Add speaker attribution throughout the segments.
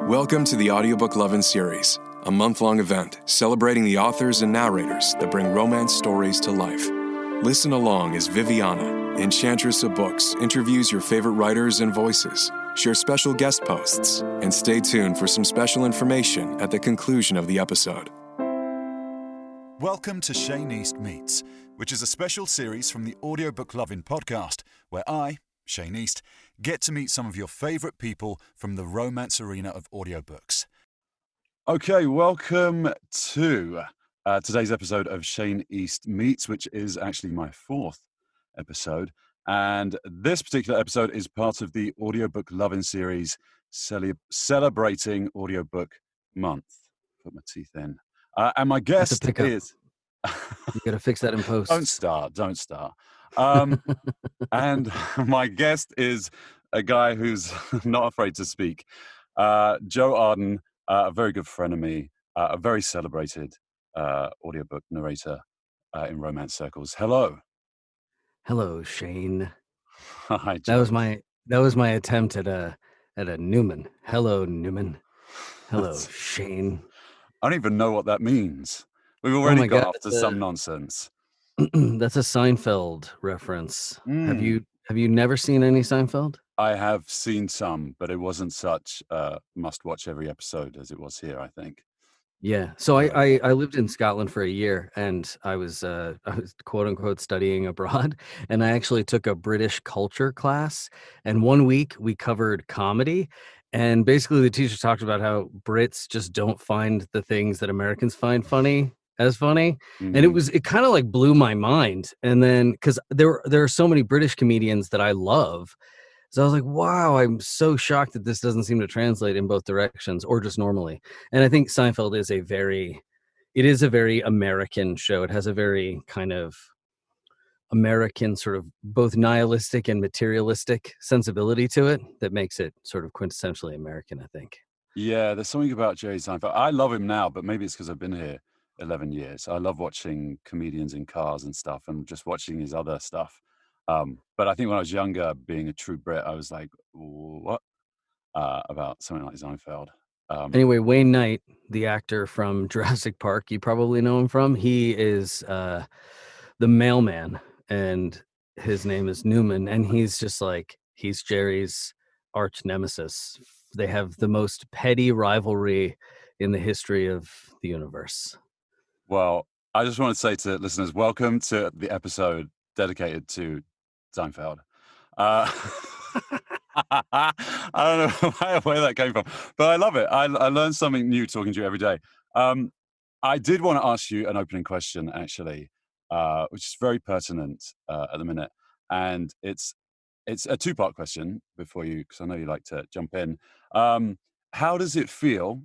Speaker 1: Welcome to the Audiobook Lovin Series, a month-long event celebrating the authors and narrators that bring romance stories to life. Listen along as Viviana, Enchantress of Books, interviews your favorite writers and voices, share special guest posts, and stay tuned for some special information at the conclusion of the episode.
Speaker 2: Welcome to Shane East Meets, which is a special series from the Audiobook Lovin podcast, where I, Shane East, get to meet some of your favourite people from the romance arena of audiobooks. Okay, welcome to today's episode of Shane East Meets, which is actually my fourth episode. And this particular episode is part of the Audiobook Lovin Series celebrating Audiobook Month. Put my teeth in. And my guest is...
Speaker 3: You got to fix that in post.
Speaker 2: Don't start. And my guest is a guy who's not afraid to speak. Joe Arden, a very good friend of me, a very celebrated audiobook narrator in romance circles. Hello.
Speaker 3: Hello, Shane.
Speaker 2: Hi, Joe.
Speaker 3: That was my attempt at a Newman. Hello, Newman. Hello, Shane.
Speaker 2: I don't even know what that means. We've already gone off to some nonsense.
Speaker 3: That's a Seinfeld reference. Have you never seen any Seinfeld?
Speaker 2: I have seen some, but it wasn't such must watch every episode as it was here, I think.
Speaker 3: Yeah. So I lived in Scotland for a year, and I was quote unquote studying abroad, and I actually took a British culture class, and 1 week we covered comedy. And basically the teacher talked about how Brits just don't find the things that Americans find funny as funny. And it kind of like blew my mind. And then because there are so many British comedians that I love, so I was like, wow, I'm so shocked that this doesn't seem to translate in both directions or just normally. And I think Seinfeld is a very American show. It has a very kind of American sort of both nihilistic and materialistic sensibility to it that makes it sort of quintessentially American, I think.
Speaker 2: Yeah, there's something about Jerry Seinfeld. I love him now, but maybe it's because I've been here 11 years. I love watching comedians in cars and stuff and just watching his other stuff. But I think when I was younger, being a true Brit, I was like, what? About something like Seinfeld.
Speaker 3: Anyway, Wayne Knight, the actor from Jurassic Park, you probably know him from. He is the mailman, and his name is Newman, and he's Jerry's arch nemesis. They have the most petty rivalry in the history of the universe. Well,
Speaker 2: I just want to say to listeners, welcome to the episode dedicated to Seinfeld. I don't know where that came from, but I love it. I learn something new talking to you every day. I did want to ask you an opening question, actually, which is very pertinent at the minute. And it's a two-part question before you, because I know you like to jump in. How does it feel,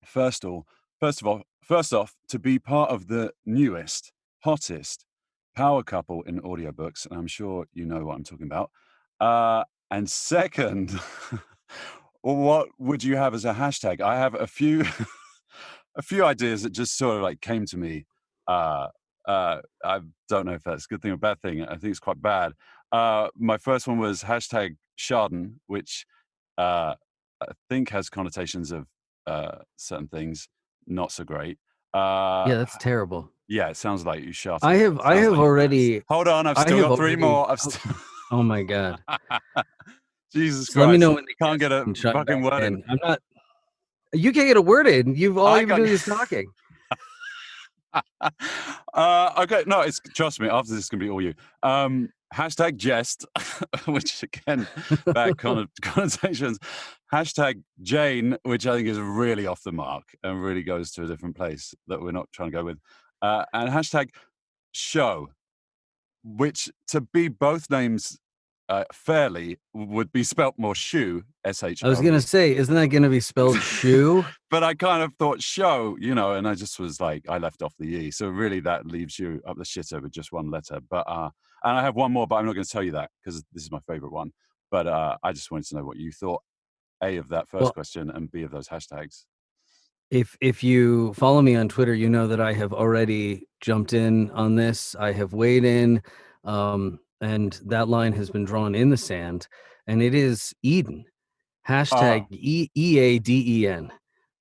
Speaker 2: first off, to be part of the newest, hottest power couple in audiobooks? And I'm sure you know what I'm talking about. And second, what would you have as a hashtag? I have a few ideas that just sort of like came to me. I don't know if that's a good thing or bad thing. I think it's quite bad. My first one was hashtag Arden, which I think has connotations of certain things not so great.
Speaker 3: Yeah, that's terrible.
Speaker 2: Yeah, it sounds like you shot.
Speaker 3: I have already.
Speaker 2: Hold on, I've still got three more.
Speaker 3: Oh my God.
Speaker 2: Jesus Christ.
Speaker 3: Let me know when they
Speaker 2: can't get a fucking word in.
Speaker 3: I'm not. You can't get a word in. All you've been doing is talking.
Speaker 2: Okay, no, trust me, after this is gonna be all you. Hashtag jest, which again, bad connotations. Hashtag Jane, which I think is really off the mark and really goes to a different place that we're not trying to go with. And hashtag show, which to be both names fairly would be spelt more shoe, S-H-O.
Speaker 3: I was going to say, isn't that going to be spelled shoe?
Speaker 2: But I kind of thought show, and I just was like, I left off the E. So really that leaves you up the shitter with just one letter. But and I have one more, but I'm not going to tell you that because this is my favorite one. But I just wanted to know what you thought, A, of that first question, and B, of those hashtags.
Speaker 3: If you follow me on Twitter, you know that I have already jumped in on this. I have weighed in, and that line has been drawn in the sand, and it is Eden. Hashtag EADEN.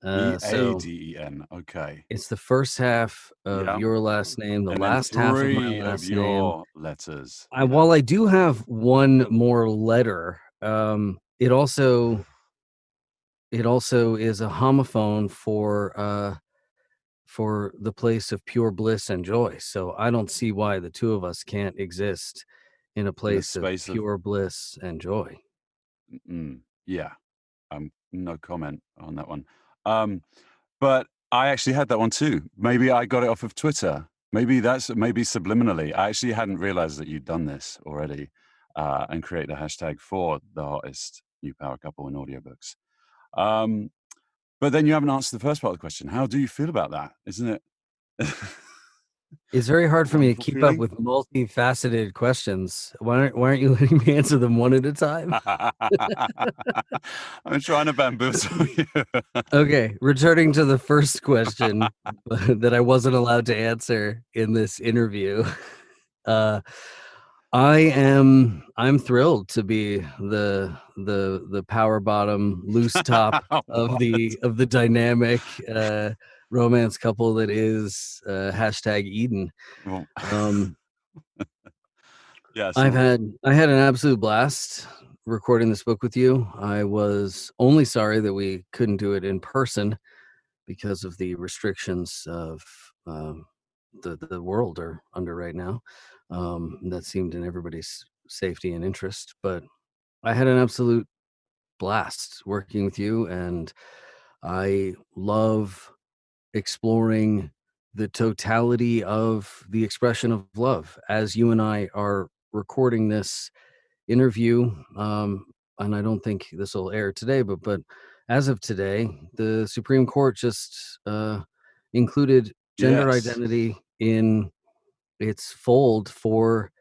Speaker 3: So
Speaker 2: EADEN. Okay.
Speaker 3: it's the first half of
Speaker 2: Yeah.
Speaker 3: your last name, the
Speaker 2: And then
Speaker 3: last half of my
Speaker 2: 3 of
Speaker 3: last name.
Speaker 2: your letters.
Speaker 3: While I do have one more letter, it also is a homophone for the place of pure bliss and joy. So I don't see why the two of us can't exist in a place of
Speaker 2: space of
Speaker 3: pure bliss and joy.
Speaker 2: yeah. No comment on that one. But I actually had that one too. Maybe I got it off of Twitter. Maybe subliminally. I actually hadn't realized that you'd done this already, and create a hashtag for the hottest new power couple in audiobooks. But then you haven't answered the first part of the question. How do you feel about that? Isn't it?
Speaker 3: It's very hard for me to
Speaker 2: Wonderful
Speaker 3: keep
Speaker 2: feeling?
Speaker 3: up with multifaceted questions. Why aren't you letting me answer them one at a time?
Speaker 2: I'm trying to bamboozle you.
Speaker 3: Okay, returning to the first question that I wasn't allowed to answer in this interview. I'm thrilled to be the power bottom, loose top of the dynamic romance couple that is hashtag Eden.
Speaker 2: Well,
Speaker 3: I had an absolute blast recording this book with you. I was only sorry that we couldn't do it in person because of the restrictions of the world are under right now. That seemed in everybody's safety and interest. But I had an absolute blast working with you, and I love exploring the totality of the expression of love as you and I are recording this interview. And I don't think this will air today, but as of today, the Supreme Court just included gender
Speaker 2: yes.
Speaker 3: identity in its fold for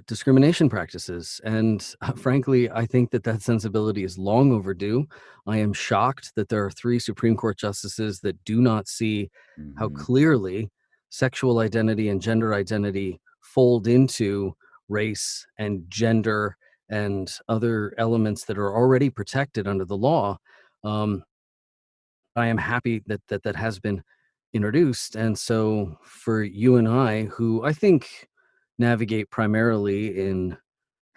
Speaker 3: discrimination practices. And frankly, I think that sensibility is long overdue. I am shocked that there are 3 Supreme Court justices that do not see how
Speaker 2: Mhm.
Speaker 3: clearly sexual identity and gender identity fold into race and gender and other elements that are already protected under the law. Um, I am happy that has been introduced. And so for you and I, who I think navigate primarily in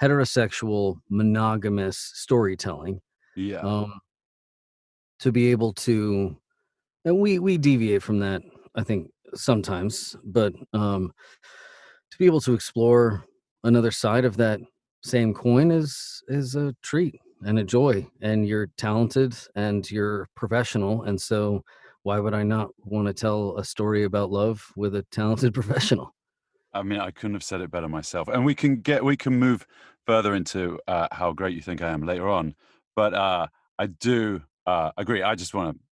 Speaker 3: heterosexual monogamous storytelling,
Speaker 2: Yeah.
Speaker 3: to be able to, and we deviate from that, I think sometimes, but to be able to explore another side of that same coin is a treat and a joy. And you're talented and you're professional, and so why would I not want to tell a story about love with a talented professional?
Speaker 2: I mean, I couldn't have said it better myself. And we can move further into how great you think I am later on. But I do agree. I just want to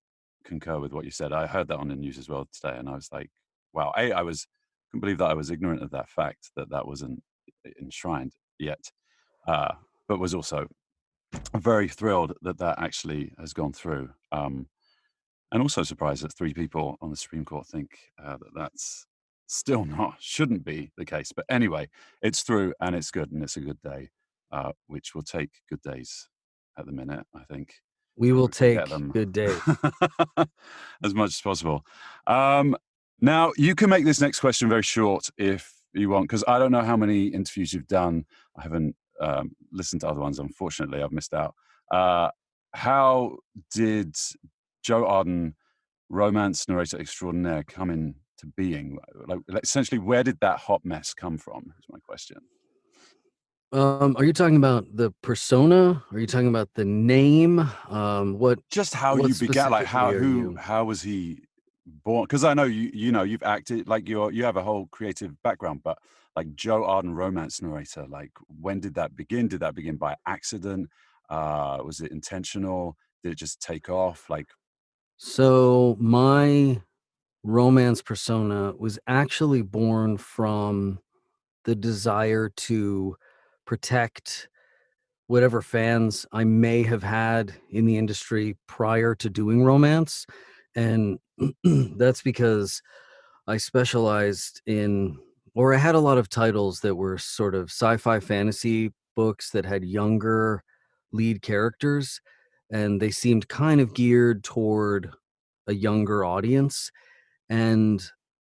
Speaker 2: concur with what you said. I heard that on the news as well today, and I was like, wow. Couldn't believe that I was ignorant of that fact that wasn't enshrined yet. But was also very thrilled that actually has gone through. And also surprised that 3 people on the Supreme Court think that's still shouldn't be the case. But anyway, it's through and it's good and it's a good day, which will take good days at the minute, I think.
Speaker 3: We will
Speaker 2: We can get
Speaker 3: take
Speaker 2: them
Speaker 3: good days.
Speaker 2: as much as possible. Now, you can make this next question very short if you want, because I don't know how many interviews you've done. I haven't listened to other ones, unfortunately. I've missed out. How did Joe Arden, romance narrator extraordinaire, come into being? Like, essentially, where did that hot mess come from? Is my question.
Speaker 3: Are you talking about the persona? Are you talking about the name?
Speaker 2: Just how
Speaker 3: What
Speaker 2: you began, like
Speaker 3: specifically are you?
Speaker 2: how was he born? Because I know you've acted, like you have a whole creative background, but like Joe Arden, romance narrator, like when did that begin? Did that begin by accident? Was it intentional? Did it just take off? Like,
Speaker 3: So my romance persona was actually born from the desire to protect whatever fans I may have had in the industry prior to doing romance. And that's because I specialized in, or I had a lot of titles that were sort of sci-fi fantasy books that had younger lead characters. and they seemed kind of geared toward a younger audience. And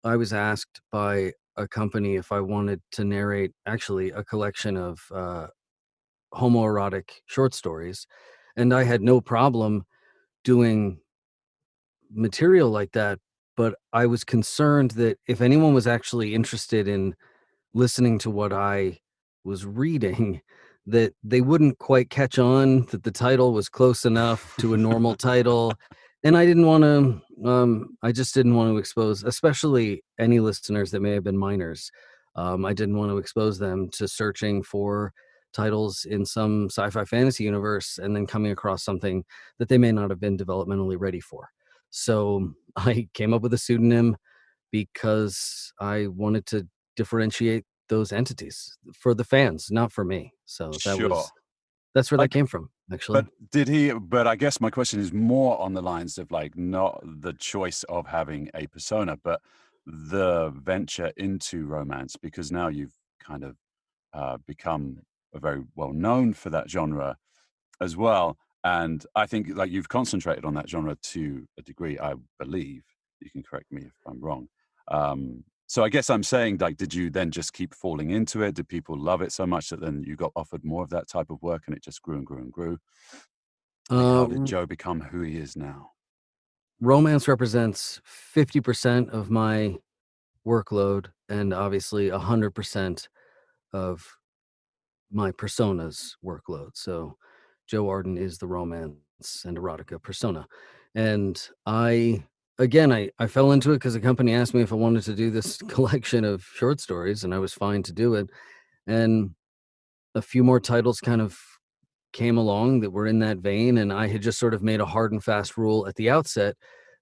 Speaker 3: I was asked by a company if I wanted to narrate actually a collection of homoerotic short stories. And I had no problem doing material like that. But I was concerned that if anyone was actually interested in listening to what I was reading, that they wouldn't quite catch on that the title was close enough to a normal title. And I didn't want to, I just didn't want to expose, especially any listeners that may have been minors. I didn't want to expose them to searching for titles in some sci-fi fantasy universe and then coming across something that they may not have been developmentally ready for. So I came up with a pseudonym because I wanted to differentiate those entities for the fans, not for me. So
Speaker 2: Sure.
Speaker 3: that's where that
Speaker 2: Like,
Speaker 3: came from, actually.
Speaker 2: but I guess my question is more on the lines of like not the choice of having a persona, but the venture into romance, because now you've kind of become very well known for that genre as well. And I think like you've concentrated on that genre to a degree, I believe. You can correct me if I'm wrong. So I guess I'm saying, like, did you then just keep falling into it? Did people love it so much that then you got offered more of that type of work and it just grew and grew and grew? Like, how did
Speaker 3: Uh,
Speaker 2: Joe become who he is now?
Speaker 3: Romance represents 50% of my workload and obviously 100% of my persona's workload. So Joe Arden is the romance and erotica persona. And I fell into it because the company asked me if I wanted to do this collection of short stories, and I was fine to do it. And a few more titles kind of came along that were in that vein, and I had just sort of made a hard and fast rule at the outset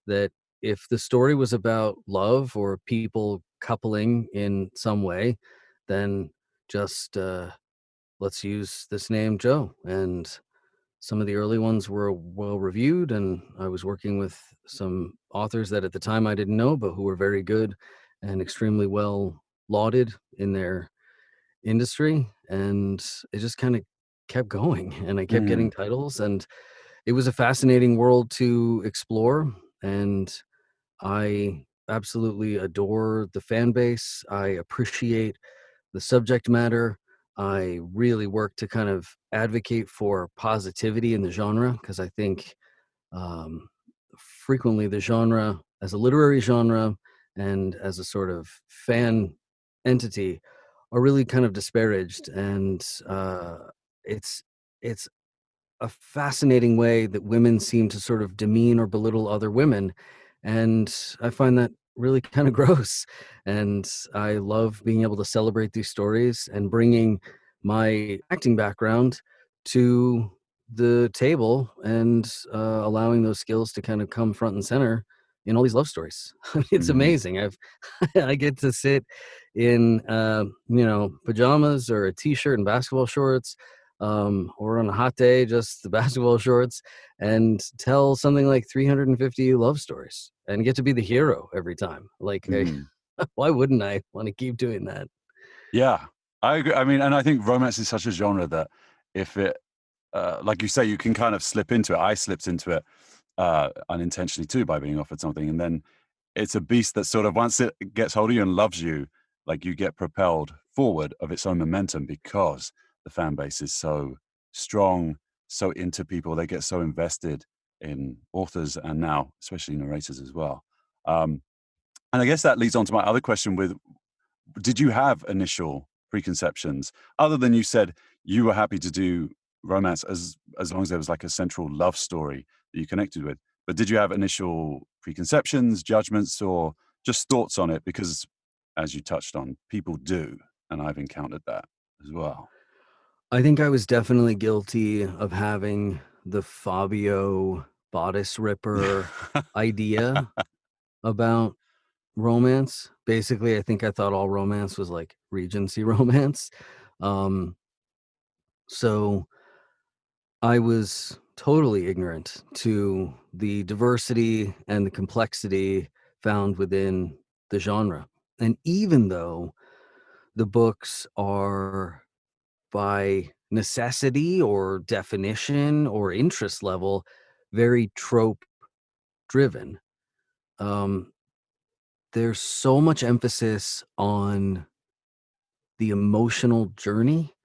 Speaker 3: that if the story was about love or people coupling in some way, then just let's use this name Joe. And some of the early ones were well reviewed, and I was working with some authors that at the time I didn't know, but who were very good and extremely well lauded in their industry. And it just kind of kept going, and I kept getting
Speaker 2: Mm,
Speaker 3: titles, and it was a fascinating world to explore. And I absolutely adore the fan base. I appreciate the subject matter. I really work to kind of advocate for positivity in the genre because I think um, frequently the genre, as a literary genre and as a sort of fan entity, are really kind of disparaged. And it's it's a fascinating way that women seem to sort of demean or belittle other women. And I find that really kind of gross. And I love being able to celebrate these stories and bringing my acting background to the table and allowing those skills to kind of come front and center in all these love stories. I mean, it's
Speaker 2: mhm,
Speaker 3: amazing. I get to sit in pajamas or a t-shirt and basketball shorts, or on a hot day, just the basketball shorts, and tell something like 350 love stories and get to be the hero every time. Like,
Speaker 2: mhm.
Speaker 3: why wouldn't I want to keep doing that?
Speaker 2: Yeah, I agree. I mean, and I think romance is such a genre that if it, like you say, you can kind of slip into it. I slipped into it unintentionally too by being offered something, and then it's a beast that sort of once it gets hold of you and loves you, like you get propelled forward of its own momentum because the fan base is so strong, so into people. They get so invested in authors and now especially narrators as well. Um, and I guess that leads on to my other question with, did you have initial preconceptions other than you said you were happy to do romance as long as there was like a central love story that you connected with, but did you have initial preconceptions, judgments, or just thoughts on it? Because as you touched on, people do, and I've encountered that as well.
Speaker 3: I think I was definitely guilty of having the Fabio bodice ripper idea about romance. Basically, I think I thought all romance was like Regency romance. Um, so I was totally ignorant to the diversity and the complexity found within the genre. And even though the books are by necessity or definition or interest level, very trope driven. Um, there's so much emphasis on the emotional journey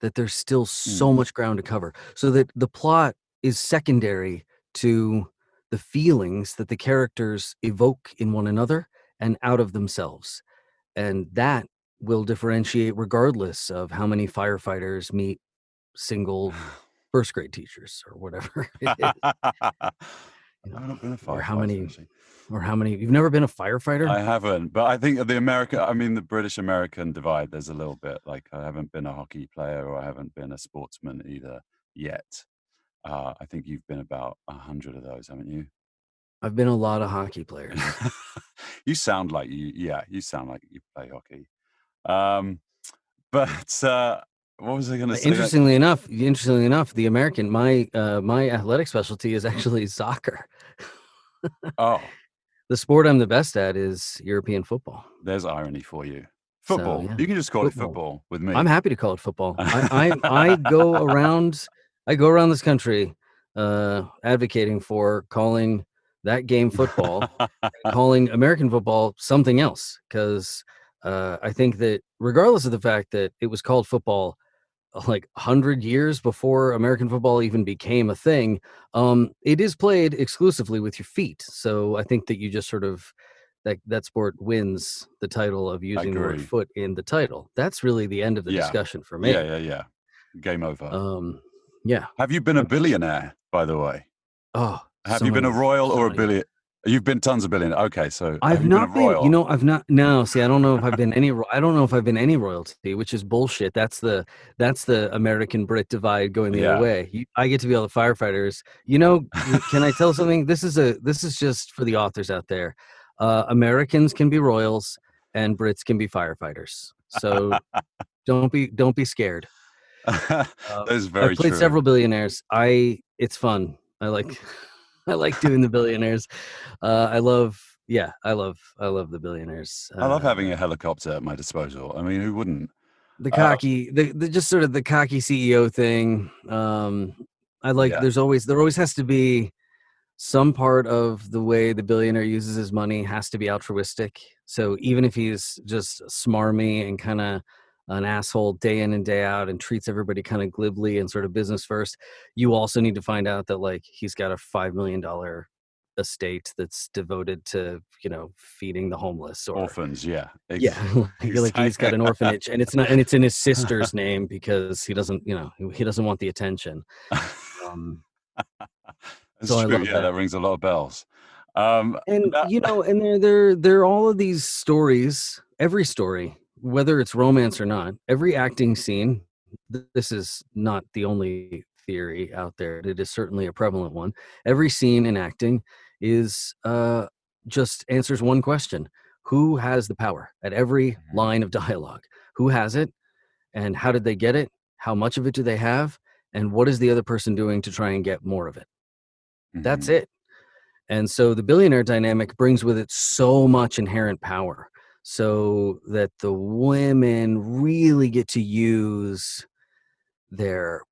Speaker 3: that there's still so
Speaker 2: Mm.
Speaker 3: much ground to cover. So that the plot is secondary to the feelings that the characters evoke in one another and out of themselves. And that will differentiate regardless of how many firefighters meet single first grade teachers or whatever it is, you know,
Speaker 2: I've not been a
Speaker 3: or
Speaker 2: firefighter, actually.
Speaker 3: how many you've never been a firefighter?
Speaker 2: I haven't, but I think the British-American divide, there's a little bit, like, I haven't been a hockey player or I haven't been a sportsman either yet. I think you've been about 100 of those, haven't you?
Speaker 3: I've been a lot of hockey players.
Speaker 2: You sound like you sound like you play hockey. Um, but, what was I gonna say next?
Speaker 3: Interestingly enough, the American my athletic specialty is actually soccer.
Speaker 2: Oh,
Speaker 3: The sport I'm the best at is European football.
Speaker 2: there's irony for you.
Speaker 3: So,
Speaker 2: Football.
Speaker 3: yeah,
Speaker 2: You can just call it
Speaker 3: football.
Speaker 2: football with
Speaker 3: I'm
Speaker 2: me.
Speaker 3: happy to call it football. I go around this country, advocating for calling that game football and calling American football something else, 'cause, I think that regardless of the fact that it was called football, like 100 years before American football even became a thing, it is played exclusively with your feet. So I think that you just sort of that sport wins the title of
Speaker 2: I
Speaker 3: using the word
Speaker 2: agree.
Speaker 3: foot in the title. That's really the end of the
Speaker 2: Yeah.
Speaker 3: discussion for
Speaker 2: Yeah,
Speaker 3: me.
Speaker 2: yeah, yeah. Game over.
Speaker 3: Um, yeah.
Speaker 2: Have you been a
Speaker 3: Um,
Speaker 2: billionaire, by the way?
Speaker 3: oh,
Speaker 2: Have you been a royal or a billion? You've been tons of billionaire. Okay, so have
Speaker 3: I've
Speaker 2: you been a
Speaker 3: not been,
Speaker 2: royal?
Speaker 3: I've not, no, see, I don't know if I've been any, I don't know if I've been any royalty, which is bullshit. That's the American Brit divide going the other
Speaker 2: Yeah.
Speaker 3: way. I get to be all the firefighters. Can I tell something? This is just for the authors out there. Americans can be royals and Brits can be firefighters. So don't be scared.
Speaker 2: That is
Speaker 3: I've
Speaker 2: very
Speaker 3: played
Speaker 2: true.
Speaker 3: several billionaires. It's fun. I like I like doing the billionaires. I love the billionaires.
Speaker 2: I love having a helicopter at my disposal. I mean, who wouldn't?
Speaker 3: The
Speaker 2: Uh,
Speaker 3: cocky, the just sort of the cocky CEO thing. I like.
Speaker 2: yeah.
Speaker 3: There always has to be some part of the way the billionaire uses his money has to be altruistic. So even if he's just smarmy and kind of an asshole day in and day out and treats everybody kind of glibly and sort of business first, you also need to find out that like he's got a $5 million estate that's devoted to feeding the homeless or
Speaker 2: Orphans, yeah.
Speaker 3: yeah, like he's got an orphanage and it's in his sister's name because he doesn't he doesn't want the attention. Um,
Speaker 2: It's
Speaker 3: so I
Speaker 2: true.
Speaker 3: love
Speaker 2: Yeah,
Speaker 3: that.
Speaker 2: that rings a lot of bells.
Speaker 3: And
Speaker 2: That
Speaker 3: and there are all of these stories, every story, whether it's romance or not, every acting scene. This is not the only theory out there. It is certainly a prevalent one. Every scene in acting is just answers one question: who has the power at every
Speaker 2: Mhm,
Speaker 3: line of dialogue? Who has it, and how did they get it? How much of it do they have? And what is the other person doing to try and get more of it? That's
Speaker 2: mhm,
Speaker 3: it. And so the billionaire dynamic brings with it so much inherent power so that the women really get to use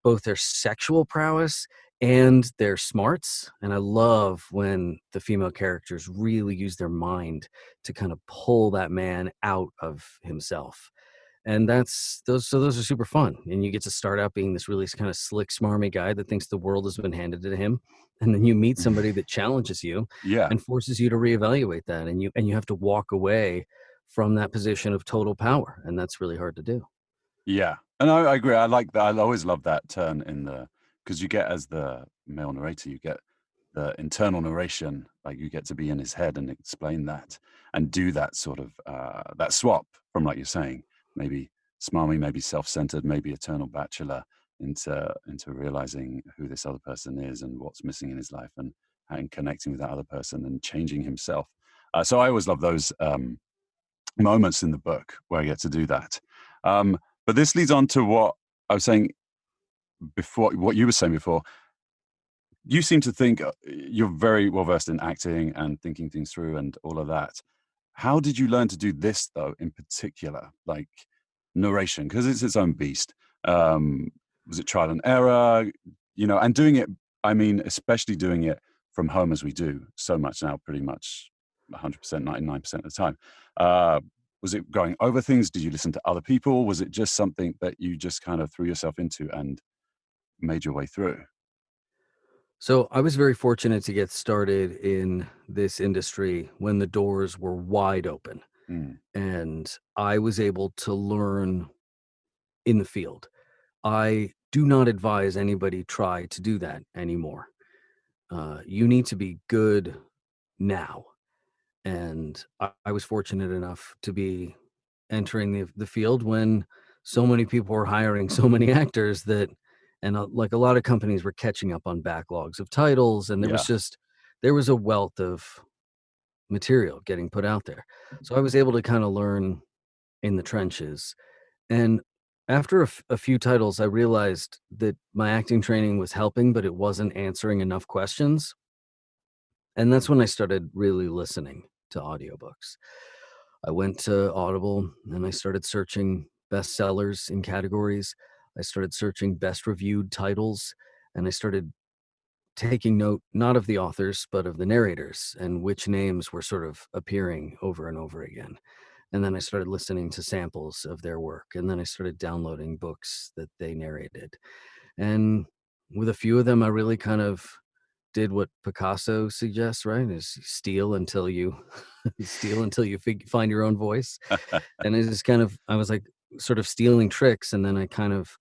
Speaker 3: both their sexual prowess and their smarts. And I love when the female characters really use their mind to kind of pull that man out of himself. And those are super fun. And you get to start out being this really kind of slick, smarmy guy that thinks the world has been handed to him. And then you meet
Speaker 2: mhm.
Speaker 3: somebody that challenges you
Speaker 2: Yeah,
Speaker 3: and forces you to reevaluate that. And you have to walk away from that position of total power. And that's really hard to do.
Speaker 2: yeah. And I agree. I like that. I always love that turn in because you get, as the male narrator, you get the internal narration, like you get to be in his head and explain that and do that sort of that swap from, like you're saying, maybe smarmy, maybe self-centered, maybe eternal bachelor, into realizing who this other person is and what's missing in his life, and connecting with that other person and changing himself. So I always love those moments in the book where I get to do that. But this leads on to what I was saying before, what you were saying before. You seem to think you're very well versed in acting and thinking things through and all of that. How did you learn to do this, though, in particular, like narration? Because it's its own beast. Um, Was it trial and error? And doing it, I mean, especially doing it from home as we do so much now, pretty much 100%, 99% of the time. Was it going over things? Did you listen to other people? Was it just something that you just kind of threw yourself into and made your way through?
Speaker 3: So I was very fortunate to get started in this industry when the doors were wide open,
Speaker 2: Mm,
Speaker 3: and I was able to learn in the field. I do not advise anybody try to do that anymore. You need to be good now. And I was fortunate enough to be entering the field when so many people were hiring so many actors that, and like a lot of companies were catching up on backlogs of titles, and
Speaker 2: yeah.
Speaker 3: there was a wealth of material getting put out there. So I was able to kind of learn in the trenches. And after a few titles, I realized that my acting training was helping, but it wasn't answering enough questions. And that's when I started really listening to audiobooks. I went to Audible and I started searching bestsellers in categories. I started searching best reviewed titles, and I started taking note not of the authors, but of the narrators and which names were sort of appearing over and over again. And then I started listening to samples of their work. And then I started downloading books that they narrated. And with a few of them, I really kind of did what Picasso suggests, right? Is steal until you steal until you find your own voice. And it is kind of, I was like sort of stealing tricks. And then I kind of,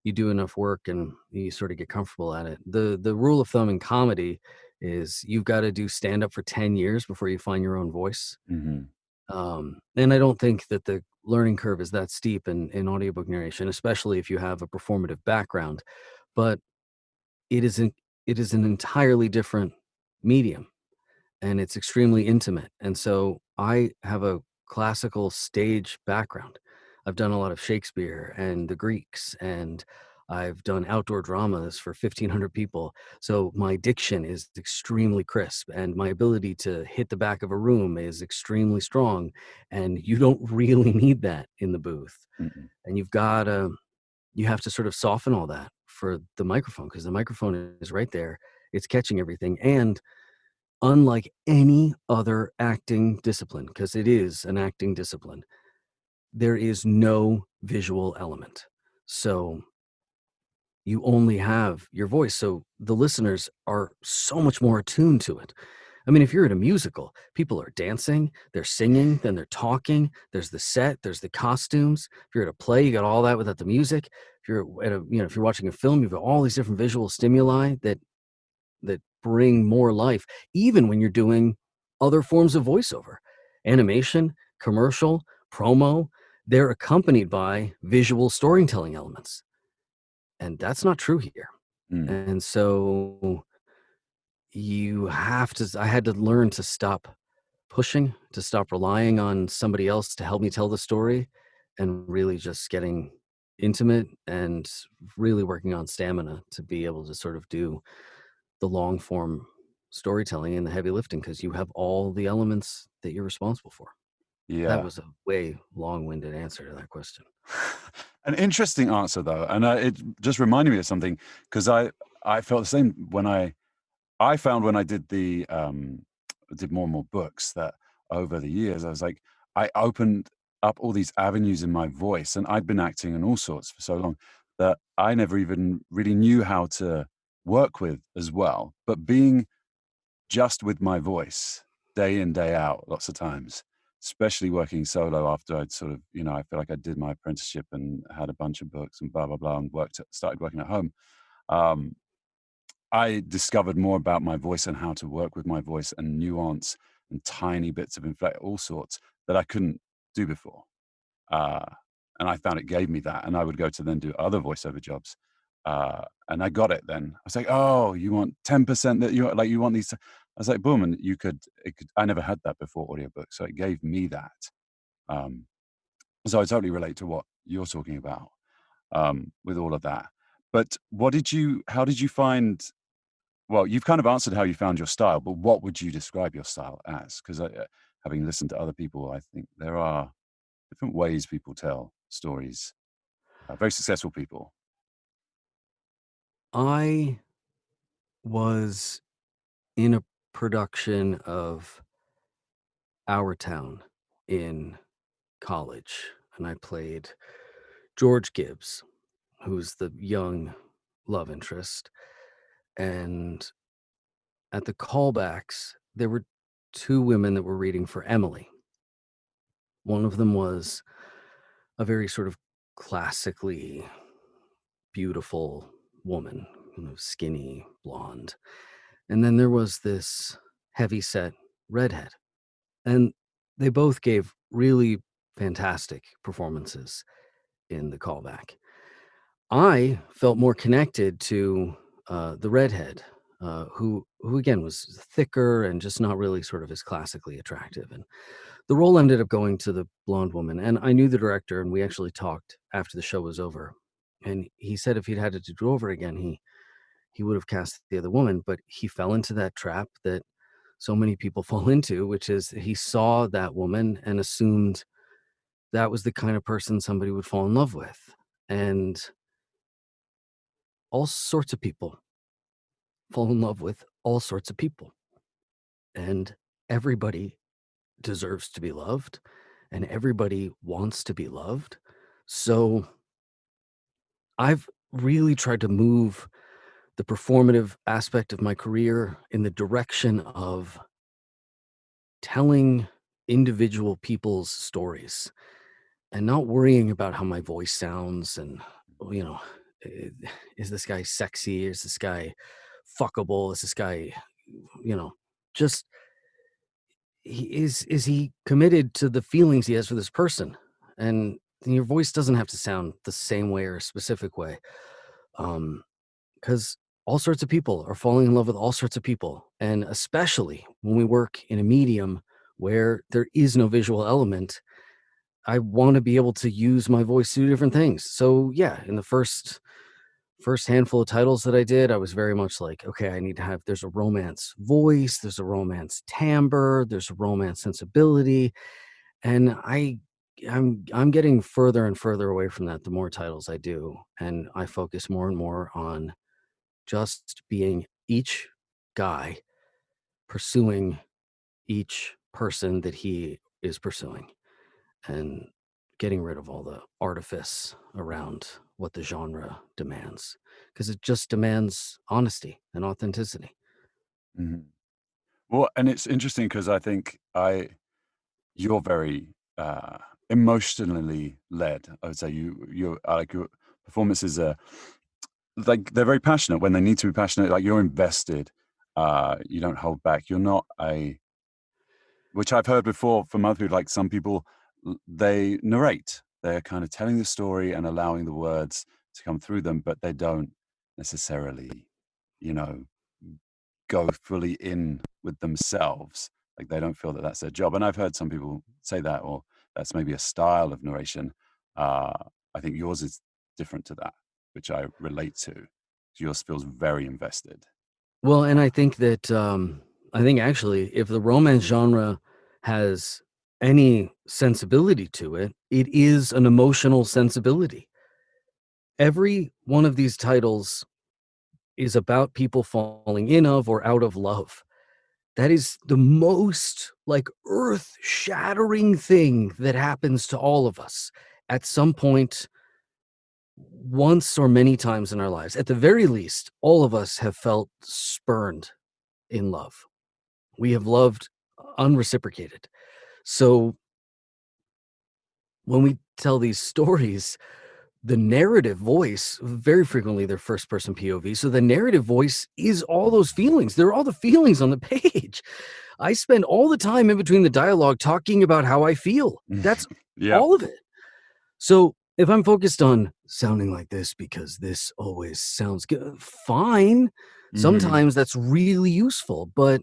Speaker 3: you do enough work and you sort of get comfortable at it. The rule of thumb in comedy is you've got to do stand up for 10 years before you find your own voice.
Speaker 2: Hmm.
Speaker 3: And I don't think that the learning curve is that steep in audiobook narration, especially if you have a performative background. But it isn't. It is an entirely different medium, and it's extremely intimate. And so I have a classical stage background. I've done a lot of Shakespeare and the Greeks, and I've done outdoor dramas for 1,500 people. So my diction is extremely crisp, and my ability to hit the back of a room is extremely strong. And you don't really need that in the booth.
Speaker 2: Mm-mm.
Speaker 3: And you have to sort of soften all that for the microphone because the microphone is right there. It's catching everything. And unlike any other acting discipline, because it is an acting discipline, there is no visual element. So you only have your voice. So the listeners are so much more attuned to it. I mean, if you're at a musical, people are dancing, they're singing, then they're talking. There's the set, there's the costumes. If you're at a play, you got all that without the music. If you're at if you're watching a film, you've got all these different visual stimuli that bring more life, even when you're doing other forms of voiceover, animation, commercial, promo. They're accompanied by visual storytelling elements, and that's not true here.
Speaker 2: Mm.
Speaker 3: And so I had to learn to stop pushing, to stop relying on somebody else to help me tell the story, and really just getting intimate and really working on stamina to be able to sort of do the long form storytelling and the heavy lifting because you have all the elements that you're responsible for. That
Speaker 2: Yeah.
Speaker 3: was a way long-winded answer to that question.
Speaker 2: An interesting answer, though, and it just reminded me of something because I felt the same when I found when I did more and more books that over the years I was like I opened up all these avenues in my voice, and I'd been acting in all sorts for so long that I never even really knew how to work with as well. But being just with my voice day in, day out, lots of times, especially working solo after I'd sort of, I feel like I did my apprenticeship and had a bunch of books and blah, blah, blah, and started working at home. Um, I discovered more about my voice and how to work with my voice and nuance and tiny bits of inflect, all sorts that I couldn't do before. Uh, and I found it gave me that. And I would go to then do other voiceover jobs. And I got it then. I was like, oh, you want 10% that you want these. I was like, boom. And I never had that before audiobook. So it gave me that. Um, so I totally relate to what you're talking about with all of that. But how did you find, well, you've kind of answered how you found your style, but what would you describe your style as? Because having listened to other people, I think there are different ways people tell stories. Very successful people.
Speaker 3: I was in a production of Our Town in college, and I played George Gibbs, who's the young love interest. And at the callbacks, there were two women that were reading for Emily. One of them was a very sort of classically beautiful woman, skinny, blonde. And then there was this heavy-set redhead. And they both gave really fantastic performances in the callback. I felt more connected to the redhead, who again was thicker and just not really sort of as classically attractive. And the role ended up going to the blonde woman. And I knew the director, and we actually talked after the show was over. And he said if he'd had it to do over again, he would have cast the other woman. But he fell into that trap that so many people fall into, which is he saw that woman and assumed that was the kind of person somebody would fall in love with. And all sorts of people fall in love with all sorts of people. And everybody deserves to be loved, and everybody wants to be loved. So I've really tried to move the performative aspect of my career in the direction of telling individual people's stories and not worrying about how my voice sounds and, you know, eh, is this guy sexy? Is this guy fuckable? Is this guy, just is he committed to the feelings he has for this person? And your voice doesn't have to sound the same way or a specific way. Because all sorts of people are falling in love with all sorts of people. And especially when we work in a medium where there is no visual element, I want to be able to use my voice to do different things. So yeah, in the first handful of titles that I did, I was very much like, okay, I need to have, there's a romance voice, there's a romance timbre, there's a romance sensibility. And I'm getting further and further away from that the more titles I do. And I focus more and more on just being each guy pursuing each person that he is pursuing and getting rid of all the artifice around what the genre demands, because it just demands honesty and authenticity.
Speaker 2: Mhm. Well, and it's interesting because I think you're very emotionally led. I would say you like your performances are like they're very passionate when they need to be passionate. Like you're invested. You don't hold back. You're not a which I've heard before from other people. Like some people, they narrate. They're kind of telling the story and allowing the words to come through them, but they don't necessarily, you know, go fully in with themselves. Like they don't feel that that's their job. And I've heard some people say that, or that's maybe a style of narration. Uh, I think yours is different to that, which I relate to. Yours feels very invested.
Speaker 3: Well, and I think that I think actually, if the romance genre has any sensibility to it, it is an emotional sensibility. Every one of these titles is about people falling in of or out of love. That is the most like earth-shattering thing that happens to all of us at some point, once or many times in our lives. At the very least, all of us have felt spurned in love. We have loved unreciprocated. So when we tell these stories, the narrative voice, very frequently they're first person POV. So the narrative voice is all those feelings. They're all the feelings on the page. I spend all the time in between the dialogue talking about how I feel. That's
Speaker 2: Yeah.
Speaker 3: all of it. So if I'm focused on sounding like this because this always sounds good, fine.
Speaker 2: Mhm.
Speaker 3: Sometimes that's really useful, but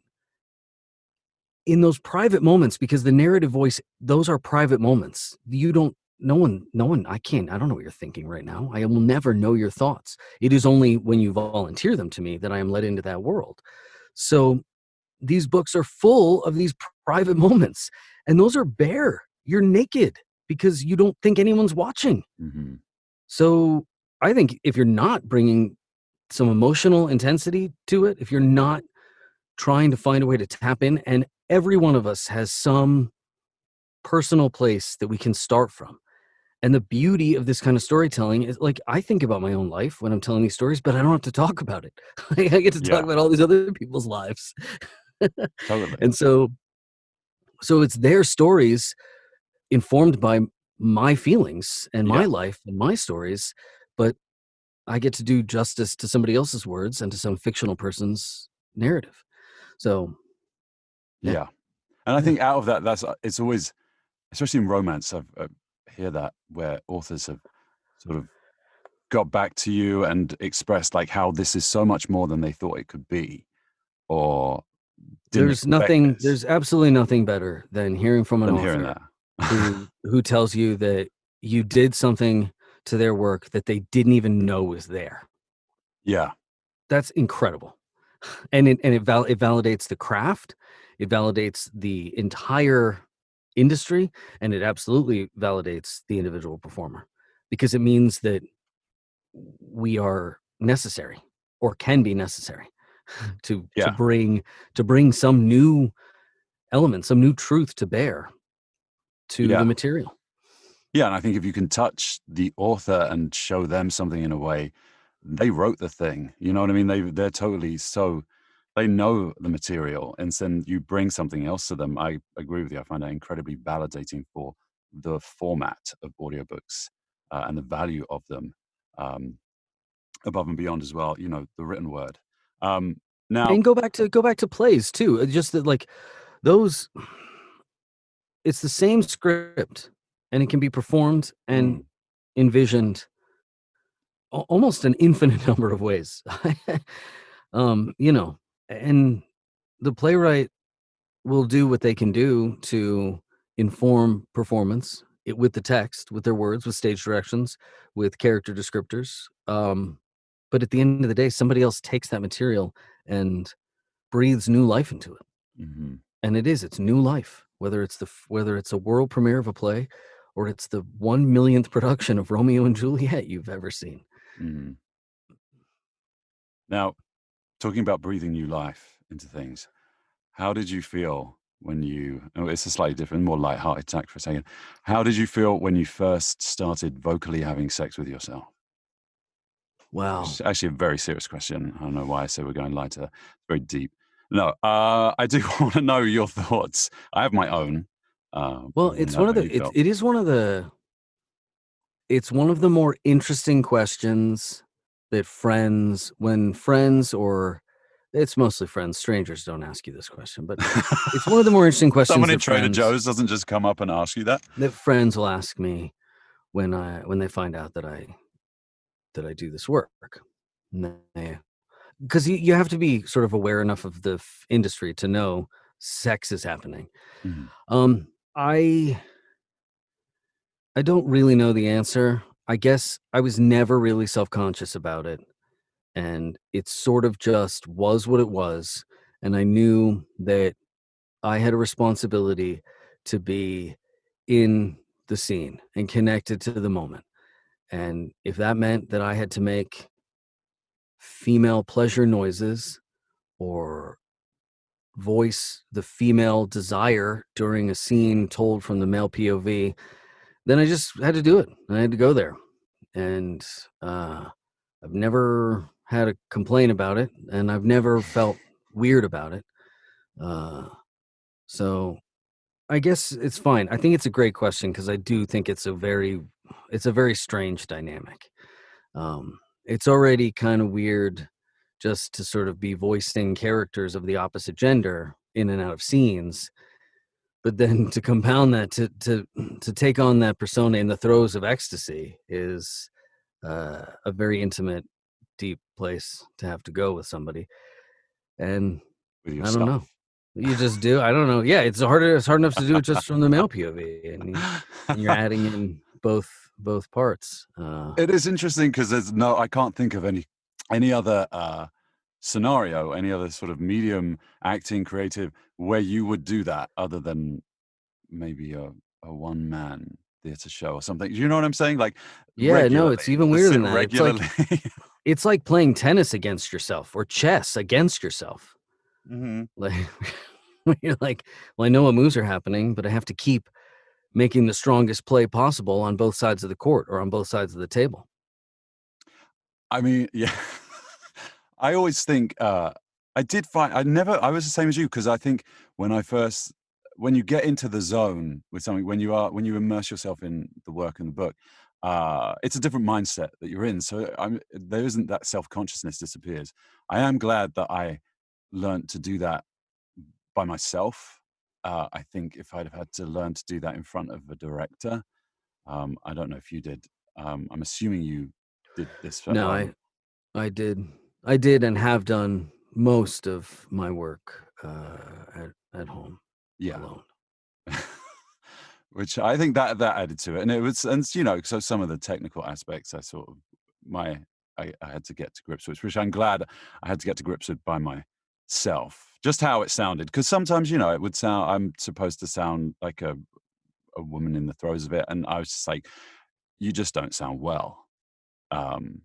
Speaker 3: in those private moments, because the narrative voice, those are private moments. You don't, no one, I don't know what you're thinking right now. I will never know your thoughts. It is only when you volunteer them to me that I am let into that world. So these books are full of these private moments, and those are bare. You're naked because you don't think anyone's watching.
Speaker 2: Mhm.
Speaker 3: So I think if you're not bringing some emotional intensity to it, if you're not trying to find a way to tap in, and every one of us has some personal place that we can start from. And the beauty of this kind of storytelling is, like, I think about my own life when I'm telling these stories, but I don't have to talk about it. I get to talk
Speaker 2: Yeah,
Speaker 3: about all these other people's lives.
Speaker 2: totally.
Speaker 3: And so it's their stories informed by my feelings and my
Speaker 2: Yeah,
Speaker 3: life and my stories, but I get to do justice to somebody else's words and to some fictional person's narrative. So, yeah.
Speaker 2: yeah. And I
Speaker 3: Yeah.
Speaker 2: think out of that, it's always, especially in romance, I hear that where authors have sort of got back to you and expressed like how this is so much more than they thought it could be, or didn't expect this,
Speaker 3: There's absolutely nothing better than hearing from an
Speaker 2: than hearing
Speaker 3: author
Speaker 2: that.
Speaker 3: who tells you that you did something to their work that they didn't even know was there.
Speaker 2: Yeah,
Speaker 3: That's incredible. And it validates the craft, it validates the entire industry, and it absolutely validates the individual performer, because it means that we are necessary, or can be necessary, to
Speaker 2: yeah,
Speaker 3: bring some new element, some new truth to bear to the
Speaker 2: yeah.
Speaker 3: material.
Speaker 2: Yeah, and I think if you can touch the author and show them something in a way, they wrote the thing. You know what I mean? They're totally so they know the material, and then you bring something else to them. I agree with you. I find that incredibly validating for the format of audiobooks and the value of them, um, above and beyond as well. You know, the written word. Now,
Speaker 3: And go back to plays too. Just that, like, those, it's the same script, and it can be performed and
Speaker 2: mm,
Speaker 3: envisioned almost an infinite number of ways. You know, and the playwright will do what they can do to inform performance with the text, with their words, with stage directions, with character descriptors. But at the end of the day, somebody else takes that material and breathes new life into it.
Speaker 2: mhm,
Speaker 3: And it's new life, whether whether it's a world premiere of a play, or it's the 1 millionth production of Romeo and Juliet you've ever seen.
Speaker 2: mhm. Now, talking about breathing new life into things, how did you feel when you, oh, it's a slightly different, more lighthearted tack for a second. How did you feel when you first started vocally having sex with yourself? Which
Speaker 3: Wow.
Speaker 2: is actually a very serious question. I don't know why I said we're going lighter. It's very deep. No, I do want to know your thoughts. I have my own. I
Speaker 3: Well,
Speaker 2: want to know how you felt.
Speaker 3: it is one of the it's one of the more interesting questions that when friends, or it's mostly friends, strangers don't ask you this question, but it's one of the more interesting questions
Speaker 2: Someone in Trader Joe's doesn't just come up and ask you that.
Speaker 3: that friends will ask me when they find out that I do this work. Because you have to be sort of aware enough of the industry to know sex is happening.
Speaker 2: Mhm,
Speaker 3: Um, I I don't really know the answer. I guess I was never really self-conscious about it, and it sort of just was what it was, and I knew that I had a responsibility to be in the scene and connected to the moment, and if that meant that I had to make female pleasure noises, or voice the female desire during a scene told from the male POV, then I just had to do it. I had to go there. And I've never had a complaint about it, and I've never felt weird about it. Uh, so I guess it's fine. I think it's a great question, because I do think it's a very strange dynamic. It's already kind of weird just to sort of be voicing characters of the opposite gender in and out of scenes, but then to compound that, to take on that persona in the throes of ecstasy, is a very intimate, deep place to have to go with somebody. And
Speaker 2: with
Speaker 3: I don't know.
Speaker 2: yourself.
Speaker 3: You just do. I don't know. Yeah, it's hard enough to do it just from the male POV, and you're adding in both parts.
Speaker 2: It is interesting because I can't think of any other scenario, any other sort of medium, acting, creative, where you would do that other than maybe a one man theater show or something. You know what I'm saying? Like
Speaker 3: Yeah, no,
Speaker 2: regularly,
Speaker 3: it's even
Speaker 2: to
Speaker 3: weirder
Speaker 2: sit
Speaker 3: than that. It's like
Speaker 2: regularly.
Speaker 3: it's like playing tennis against yourself or chess against yourself.
Speaker 2: Hmm.
Speaker 3: Like when you're like, well, I know what moves are happening, but I have to keep making the strongest play possible on both sides of the court or on both sides of the table.
Speaker 2: I mean, yeah. I always think I did find I was the same as you, because I think when you get into the zone with something, when you immerse yourself in the work and the book, it's a different mindset that you're in. So there isn't that self-consciousness disappears. I am glad that I learned to do that by myself. I think if I'd have had to learn to do that in front of a director, I don't know if you did. I'm assuming you did this at
Speaker 3: No,
Speaker 2: home.
Speaker 3: I did and have done most of my work at home
Speaker 2: Yeah.
Speaker 3: alone.
Speaker 2: Which I think that added to it, and it was, and so some of the technical aspects I sort of I had to get to grips with, which I'm glad I had to get to grips with by myself. Just how it sounded, because sometimes it would sound, I'm supposed to sound like a woman in the throes of it, and I was just like, you just don't sound well. Um,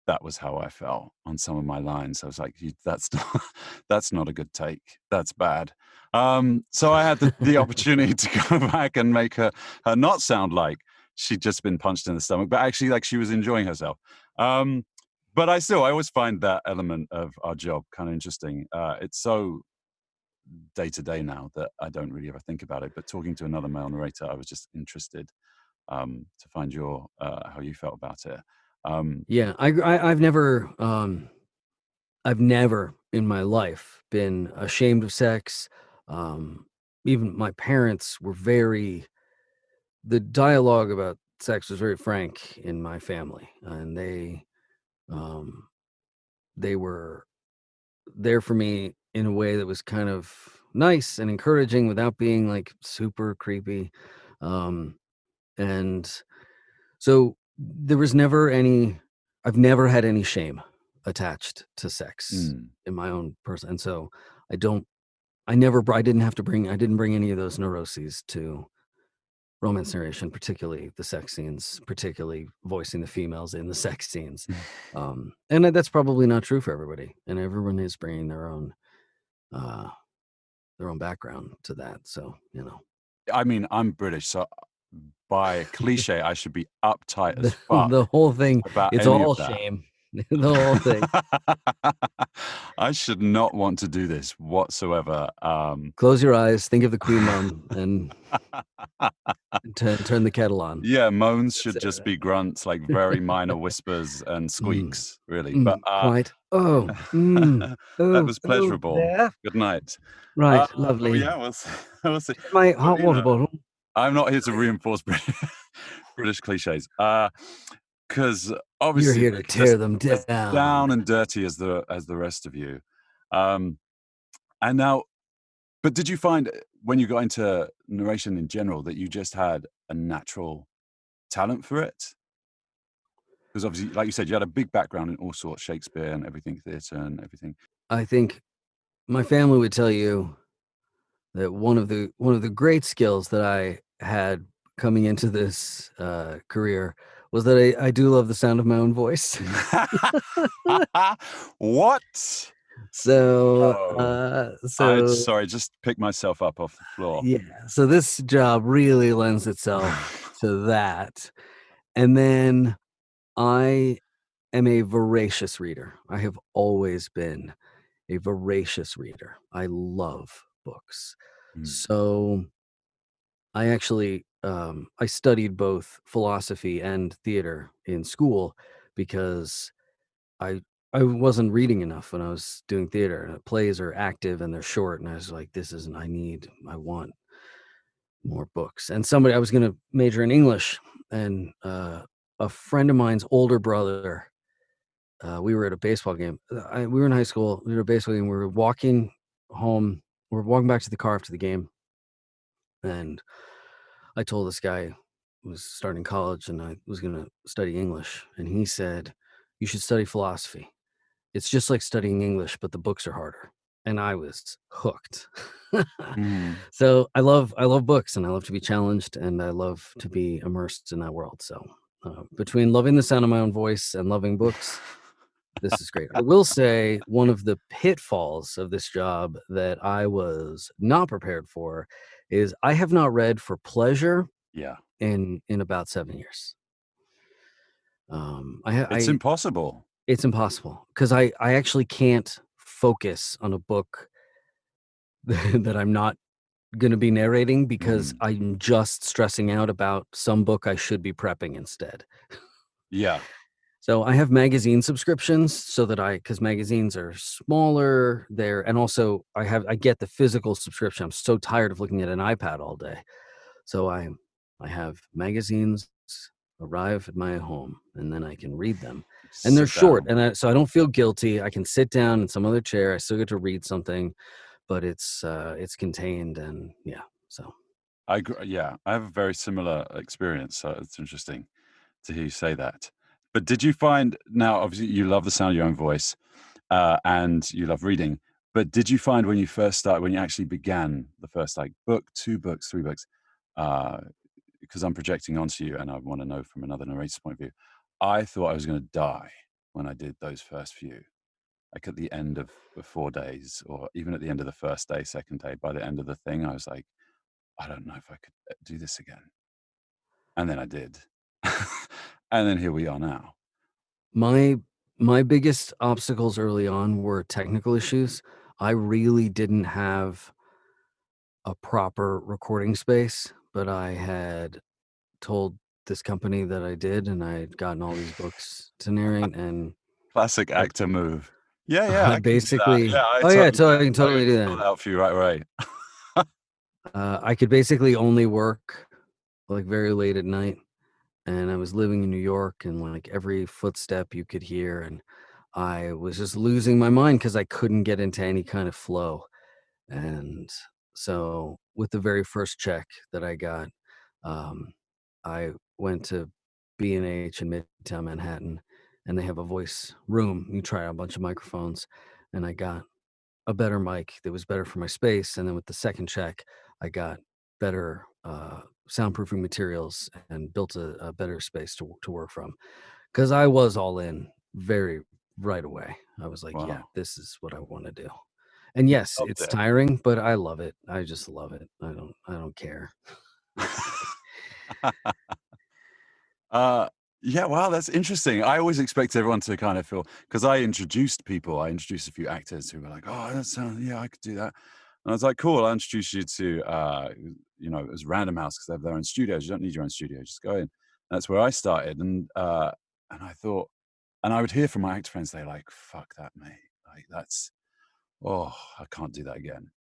Speaker 2: that was how I felt on some of my lines. I was like, that's not, that's not a good take. That's bad. So I had the opportunity to go back and make her not sound like she'd just been punched in the stomach, but actually like she was enjoying herself. But I always find that element of our job kind of interesting. It's so day to day now that I don't really ever think about it. But talking to another male narrator, I was just interested to find your how you felt about it.
Speaker 3: Yeah, I've never in my life been ashamed of sex. Um, Even my parents were the dialogue about sex was very frank in my family, and um, they were there for me in a way that was kind of nice and encouraging without being like super creepy. Um, and so there was never I've never had any shame attached to sex
Speaker 2: mm.
Speaker 3: in my own person. And so I don't, I didn't bring any of those neuroses to romance narration, particularly the sex scenes, particularly voicing the females in the sex scenes. And that's probably not true for everybody. And everyone is bringing uh, their own background to that. So,
Speaker 2: I mean, I'm British, so by cliche, I should be uptight as
Speaker 3: the
Speaker 2: fuck
Speaker 3: whole thing,
Speaker 2: about
Speaker 3: it's
Speaker 2: any
Speaker 3: all
Speaker 2: of that.
Speaker 3: shame. The whole thing.
Speaker 2: I should not want to do this whatsoever.
Speaker 3: Close your eyes, think of the Queen Mum, and turn the kettle on.
Speaker 2: Yeah, moans
Speaker 3: That's
Speaker 2: should
Speaker 3: it.
Speaker 2: just be grunts, like very minor whispers and
Speaker 3: Mm,
Speaker 2: squeaks, really. But
Speaker 3: quiet. Oh,
Speaker 2: that was pleasurable.
Speaker 3: there.
Speaker 2: Good night.
Speaker 3: Right, lovely.
Speaker 2: Yeah, we'll see. We'll see.
Speaker 3: My
Speaker 2: Well,
Speaker 3: hot water bottle.
Speaker 2: I'm not here to reinforce British cliches, because
Speaker 3: You're
Speaker 2: obviously
Speaker 3: here
Speaker 2: we're
Speaker 3: to
Speaker 2: just
Speaker 3: tear them
Speaker 2: as
Speaker 3: down.
Speaker 2: down and dirty as the rest of you. Um, and now, but did you find when you got into narration in general that you just had a natural talent for it? Because obviously, like you said, you had a big background in all sorts, Shakespeare and everything, theatre and everything.
Speaker 3: I think my family would tell you that one of the great skills that I had coming into this career was that I do love the sound of my own voice.
Speaker 2: What?
Speaker 3: So,
Speaker 2: Oh,
Speaker 3: so
Speaker 2: sorry, just pick myself up off the floor.
Speaker 3: yeah, so this job really lends itself to that. And then I am a voracious reader. I have always been a voracious reader. I love books.
Speaker 2: Mm.
Speaker 3: So I actually I studied both philosophy and theater in school because I I wasn't reading enough when I was doing theater. Plays are active and they're short, and I was like, I want more books. And I was going to major in English, and a friend of mine's older brother, we were at a baseball game. We were in high school. We were at a baseball game. We were walking home. We were walking back to the car after the game, and I told this guy who was starting college, and I was going to study English, and he said, "You should study philosophy. It's just like studying English, but the books are harder." And I was hooked.
Speaker 2: Mm.
Speaker 3: So I love books, and I love to be challenged, and I love to be immersed in that world. So between loving the sound of my own voice and loving books, This is great. I will say one of the pitfalls of this job that I was not prepared for is I have not read for pleasure
Speaker 2: Yeah.
Speaker 3: in about 7 years.
Speaker 2: It's impossible.
Speaker 3: It's impossible because I actually can't focus on a book that I'm not gonna be narrating because
Speaker 2: Mhm.
Speaker 3: I'm just stressing out about some book I should be prepping instead.
Speaker 2: Yeah.
Speaker 3: So I have magazine subscriptions so that because magazines are smaller there, and also I get the physical subscription. I'm so tired of looking at an iPad all day. So I have magazines arrive at my home and then I can read them. And they're
Speaker 2: Sit
Speaker 3: short
Speaker 2: down.
Speaker 3: and so I don't feel guilty. I can sit down in some other chair. I still get to read something, but it's contained and yeah. So
Speaker 2: Yeah, I have a very similar experience, so it's interesting to hear you say that. But did you find now, obviously, you love the sound of your own voice, and you love reading, but did you find when you first started, when you actually began the first, like, book, 2 books, 3 books, uh, because I'm projecting onto you and I wanna know from another narrator's point of view, I thought I was gonna die when I did those first few. Like, at the end of 4 days or even at the end of the first day, second day, by the end of the thing, I was like, "I don't know if I could, do this again." And then I did. And then here we are now.
Speaker 3: my my biggest obstacles early on were technical issues. I really didn't have a proper recording space, but I had told this company that I did, and I had gotten all these books to narrate, and
Speaker 2: Classic
Speaker 3: I
Speaker 2: actor move. Yeah, yeah,
Speaker 3: I
Speaker 2: I can do that.
Speaker 3: basically
Speaker 2: Yeah, I
Speaker 3: oh, yeah,
Speaker 2: totally
Speaker 3: so
Speaker 2: get
Speaker 3: I can
Speaker 2: I
Speaker 3: totally
Speaker 2: can
Speaker 3: do
Speaker 2: sort
Speaker 3: that.
Speaker 2: that out for you right away.
Speaker 3: I could basically only work, like, very late at night, and I was living in New York, and, like, every footstep you could hear, and I was just losing my mind because I couldn't get into any kind of flow, and so, with the very first check that I got, um, I went to B&H in Midtown Manhattan, and they have a voice room. You try out a bunch of microphones, and I got a better mic that was better for my space, and then with the second check, I got better, soundproofing materials and built a better space to work from. Because I was all in very right away. I was like, "Yeah,
Speaker 2: Wow.
Speaker 3: this is what I wanna do." And yes,
Speaker 2: Loved
Speaker 3: it's
Speaker 2: it.
Speaker 3: tiring, but I love it. I just love it. I don't care.
Speaker 2: Uh, yeah, wow, that's interesting. I always expect everyone to kind of feel because I introduced people. I introduced a few actors who were like, "Oh, that sounds yeah, I could do that." And I was like, "Cool, I'll introduce you to, it was Random House because they have their own studios. You don't need your own studio, just go in." That's where I started, and I thought and I would hear from my actor friends, they're like, "Fuck that, mate. Like, that's oh, I can't do that again."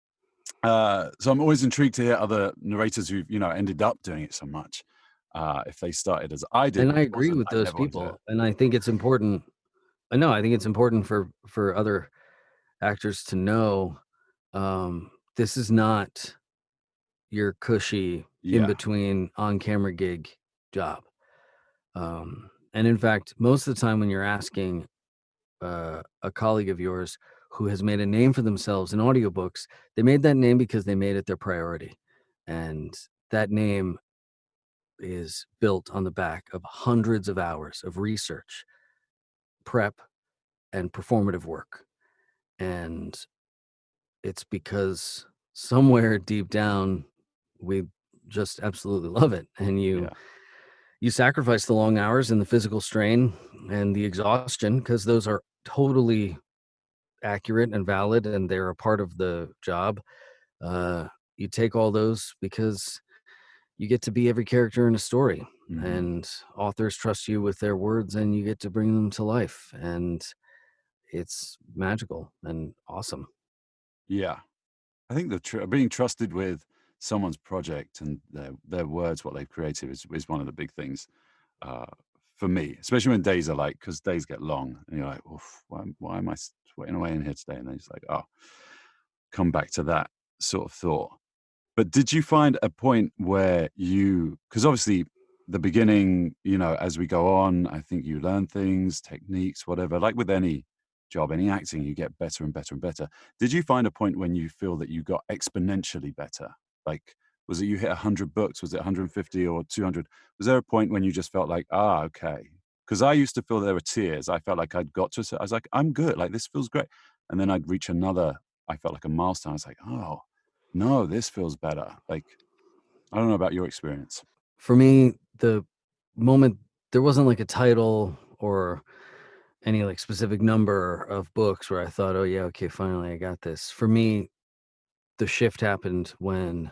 Speaker 2: So I'm always intrigued to hear other narrators who've, ended up doing it so much. If they started as I did,
Speaker 3: And I
Speaker 2: which
Speaker 3: agree
Speaker 2: wasn't
Speaker 3: with
Speaker 2: I
Speaker 3: those
Speaker 2: never wanted to
Speaker 3: people, and I think it's important I think it's important for other actors to know, this is not your cushy in
Speaker 2: yeah.
Speaker 3: between on-camera gig job. And in fact, most of the time when you're asking, a colleague of yours who has made a name for themselves in audiobooks, they made that name because they made it their priority, and that name is built on the back of hundreds of hours of research, prep, and performative work. And it's because somewhere deep down, we just absolutely love it. And
Speaker 2: Yeah.
Speaker 3: you sacrifice the long hours and the physical strain and the exhaustion because those are totally accurate and valid and they're a part of the job. You take all those because you get to be every character in a story,
Speaker 2: Mhm.
Speaker 3: and authors trust you with their words and you get to bring them to life. And it's magical and awesome.
Speaker 2: Yeah. I think being trusted with someone's project and their words, what they've created is one of the big things, uh, for me, especially when days are like because days get long and you're like, "Oof, why am I sweating away in here today?" And then it's like, "Oh," come back to that sort of thought. But did you find a point where because obviously the beginning, as we go on, I think you learn things, techniques, whatever, like with any job, any acting, you get better and better and better. Did you find a point when you feel that you got exponentially better? Like, was it you hit 100 books? Was it 150 or 200? Was there a point when you just felt like, okay? because I used to feel there were tears. I felt like I'd got to I was like, I'm good, like this feels great. And then I'd reach another, I felt like a milestone. I was like, oh no, this feels better. Like, I don't know about your experience.
Speaker 3: For me, the moment there wasn't like a title or any like specific number of books where I thought, oh yeah, okay, finally I got this. For me, the shift happened when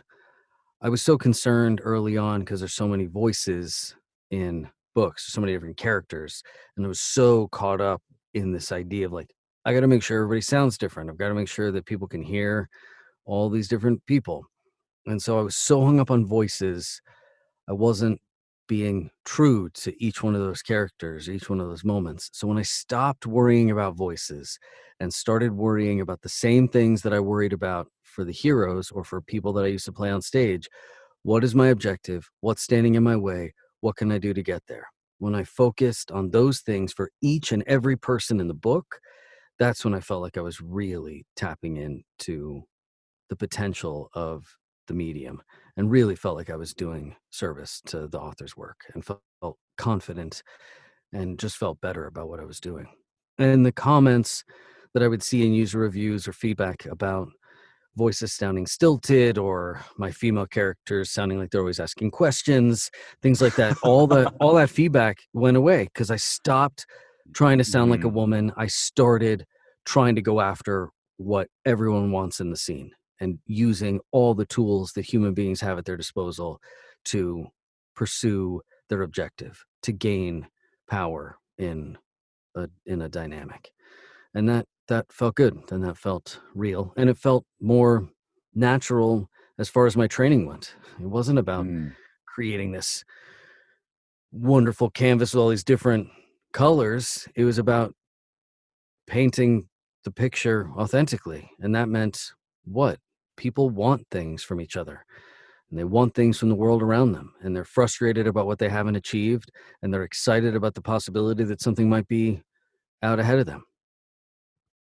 Speaker 3: I was so concerned early on because there's so many voices in books, so many different characters, and I was so caught up in this idea of like, I got to make sure everybody sounds different. I've got to make sure that people can hear all these different people. And so I was so hung up on voices, I wasn't being true to each one of those characters, each one of those moments. So when I stopped worrying about voices and started worrying about the same things that I worried about for the heroes or for people that I used to play on stage, what is my objective? What's standing in my way? What can I do to get there? When I focused on those things for each and every person in the book, that's when I felt like I was really tapping into the potential of the medium and really felt like I was doing service to the author's work and felt confident and just felt better about what I was doing. And the comments that I would see in user reviews or feedback about voices sounding stilted or my female characters sounding like they're always asking questions, things like that, all that feedback went away because I stopped trying to sound like a
Speaker 2: Mm,
Speaker 3: woman. I started trying to go after what everyone wants in the scene and using all the tools that human beings have at their disposal to pursue their objective, to gain power in a dynamic. And that felt good, and that felt real, and it felt more natural as far as my training went. It wasn't about
Speaker 2: mm,
Speaker 3: creating this wonderful canvas with all these different colors. It was about painting the picture authentically, and that meant what? People want things from each other, and they want things from the world around them, and they're frustrated about what they haven't achieved, and they're excited about the possibility that something might be out ahead of them.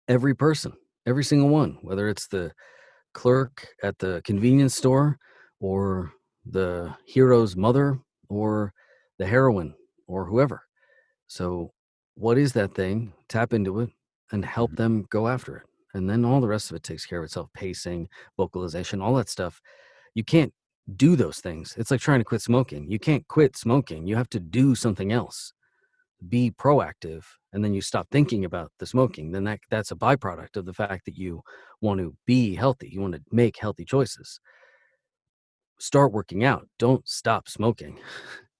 Speaker 3: Every person, every single one, whether it's the clerk at the convenience store or the hero's mother or the heroine or whoever. So, what is that thing? Tap into it and help
Speaker 2: mhm.
Speaker 3: them go after it. And then all the rest of it takes care of itself. Pacing, vocalization, all that stuff. You can't do those things. It's like trying to quit smoking. You can't quit smoking. You have to do something else. Be proactive, and then you stop thinking about the smoking. Then that's a byproduct of the fact that you want to be healthy. You want to make healthy choices. Start working out. Don't stop smoking.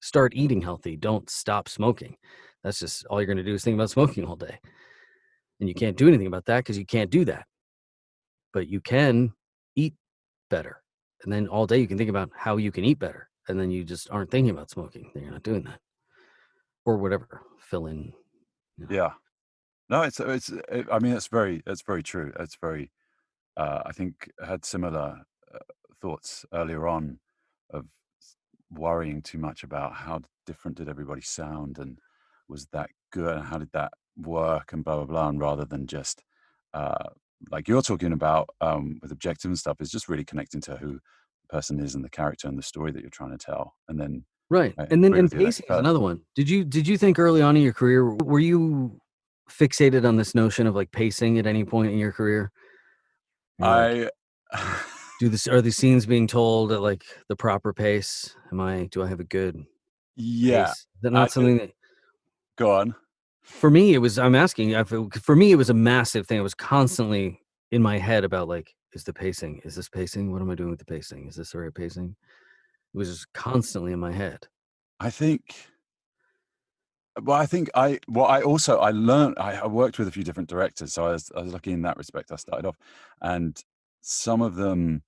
Speaker 3: Start eating healthy. Don't stop smoking. That's just all you're going to do is think about smoking all day. And you can't do anything about that because you can't do that. But you can eat better. And then all day you can think about how you can eat better. And then you just aren't thinking about smoking. Then you're not doing that. Or whatever. Fill in. You know.
Speaker 2: Yeah. No, I mean, it's very true. It's very, I think I had similar uh, thoughts earlier on of worrying too much about how different did everybody sound and was that good and how did that work and blah blah blah, and rather than just uh, like you're talking about with objective and stuff, is just really connecting to who the person is and the character and the story that you're trying to tell. And then
Speaker 3: Right,
Speaker 2: I
Speaker 3: and then
Speaker 2: agree
Speaker 3: and
Speaker 2: with you. Like
Speaker 3: pacing is another one. Did you think early on in your career, were you fixated on this notion of, like, pacing at any point in your career? You're like,
Speaker 2: I
Speaker 3: are these scenes being told at, like, the proper pace? Do I have a good
Speaker 2: yeah,
Speaker 3: pace? Is that
Speaker 2: I
Speaker 3: not something that
Speaker 2: go on.
Speaker 3: for me, it was I'm asking if it for me, it was a massive thing. It was constantly in my head about, like, "Is the pacing? Is this pacing? What am I doing with the pacing? Is this the right pacing?" It was just constantly in my head.
Speaker 2: I think Well, I think I learned I worked with a few different directors, so I was lucky in that respect. I started off, and some of them,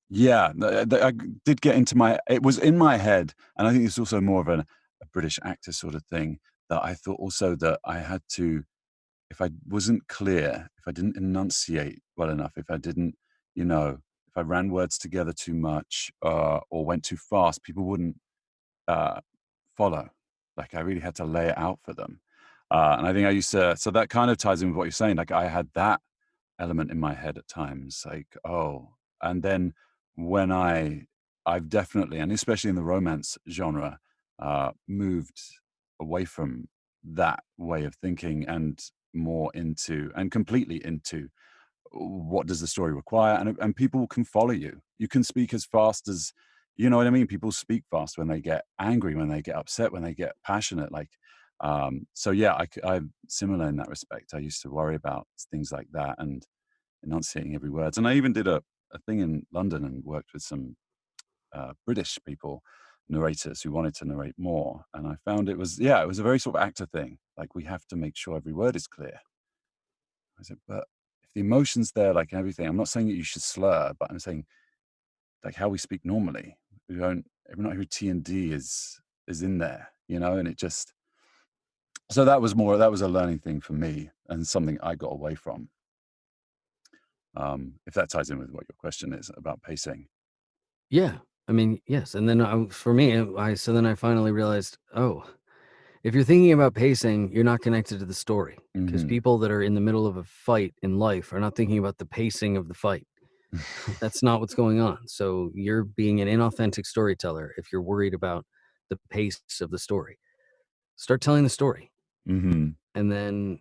Speaker 2: yeah, I did get into my. It was in my head, and I think it's also more of a British actor sort of thing that I thought also that I had to, if I wasn't clear, if I didn't enunciate well enough, if I didn't, if I ran words together too much or went too fast, people wouldn't uh, follow. Like I really had to lay it out for them. And I think I used to, so that kind of ties in with what you're saying. Like I had that element in my head at times, like, oh, and then when I've definitely, and especially in the romance genre, moved away from that way of thinking and more into and completely into what does the story require, and people can follow you. You can speak as fast as, you know what I mean? People speak fast when they get angry, when they get upset, when they get passionate. Like, so yeah, I'm similar in that respect. I used to worry about things like that and enunciating every word. And I even did a thing in London and worked with some British people, narrators who wanted to narrate more. And I found it was a very sort of actor thing. Like, we have to make sure every word is clear. I said, but if the emotion's there, like everything, I'm not saying that you should slur, but I'm saying like how we speak normally. We don't, not every T and D is in there, you know, and it just, so that was a learning thing for me and something I got away from. If that ties in with what your question is about pacing.
Speaker 3: Yeah. I mean, yes. And then for me, then I finally realized, oh, if you're thinking about pacing, you're not connected to the story, because
Speaker 2: Hmm.
Speaker 3: people that are in the middle of a fight in life are not thinking about the pacing of the fight. That's not what's going on. So you're being an inauthentic storyteller if you're worried about the pace of the story. Start telling the story.
Speaker 2: Hmm.
Speaker 3: And then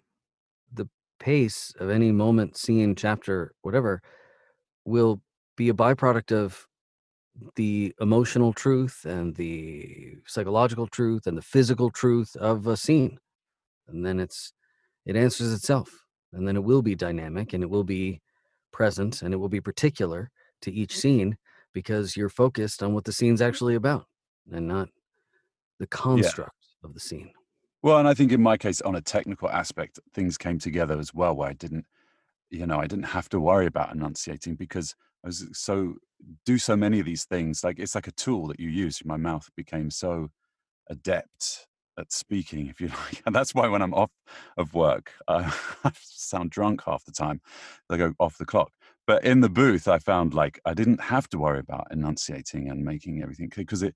Speaker 3: the pace of any moment, scene, chapter, whatever, will be a byproduct of the emotional truth and the psychological truth and the physical truth of a scene. And then it answers itself. And then it will be dynamic and it will be present and it will be particular to each scene, because you're focused on what the scene's actually about and not the
Speaker 2: Yeah.
Speaker 3: construct of the scene.
Speaker 2: Well, and I think in my case, on a technical aspect, things came together as well, where I didn't have to worry about enunciating because I was so many of these things. Like, it's like a tool that you use. My mouth became so adept at speaking, if you like. And that's why when I'm off of work, I sound drunk half the time. I go off the clock. But in the booth, I found like I didn't have to worry about enunciating and making everything clear, because it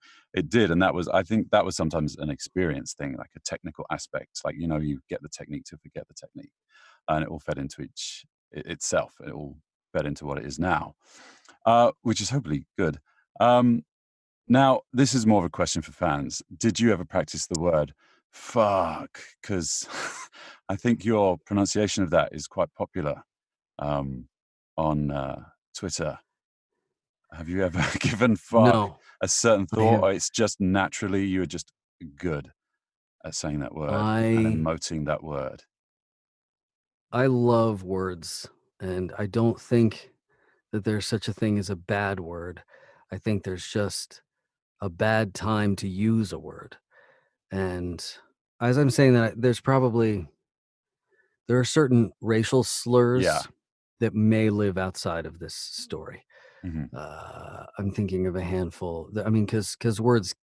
Speaker 2: did. And I think that was sometimes an experience thing, like a technical aspect. Like, you get the technique to forget the technique, and it all fed into itself. It all fed into what it is now, which is hopefully good. Now, this is more of a question for fans. Did you ever practice the word fuck? Because I think your pronunciation of that is quite popular on Twitter. Have you ever given fuck
Speaker 3: No,
Speaker 2: a certain
Speaker 3: I
Speaker 2: thought,
Speaker 3: have
Speaker 2: or it's just naturally you are just good at saying that word and
Speaker 3: I
Speaker 2: emoting that word?
Speaker 3: I love words, and I don't think that there's such a thing as a bad word. I think there's just a bad time to use a word. And as I'm saying that, there are certain racial
Speaker 2: Yeah.
Speaker 3: slurs that may live outside of this story.
Speaker 2: Hmm.
Speaker 3: I'm thinking of a handful. I mean, because words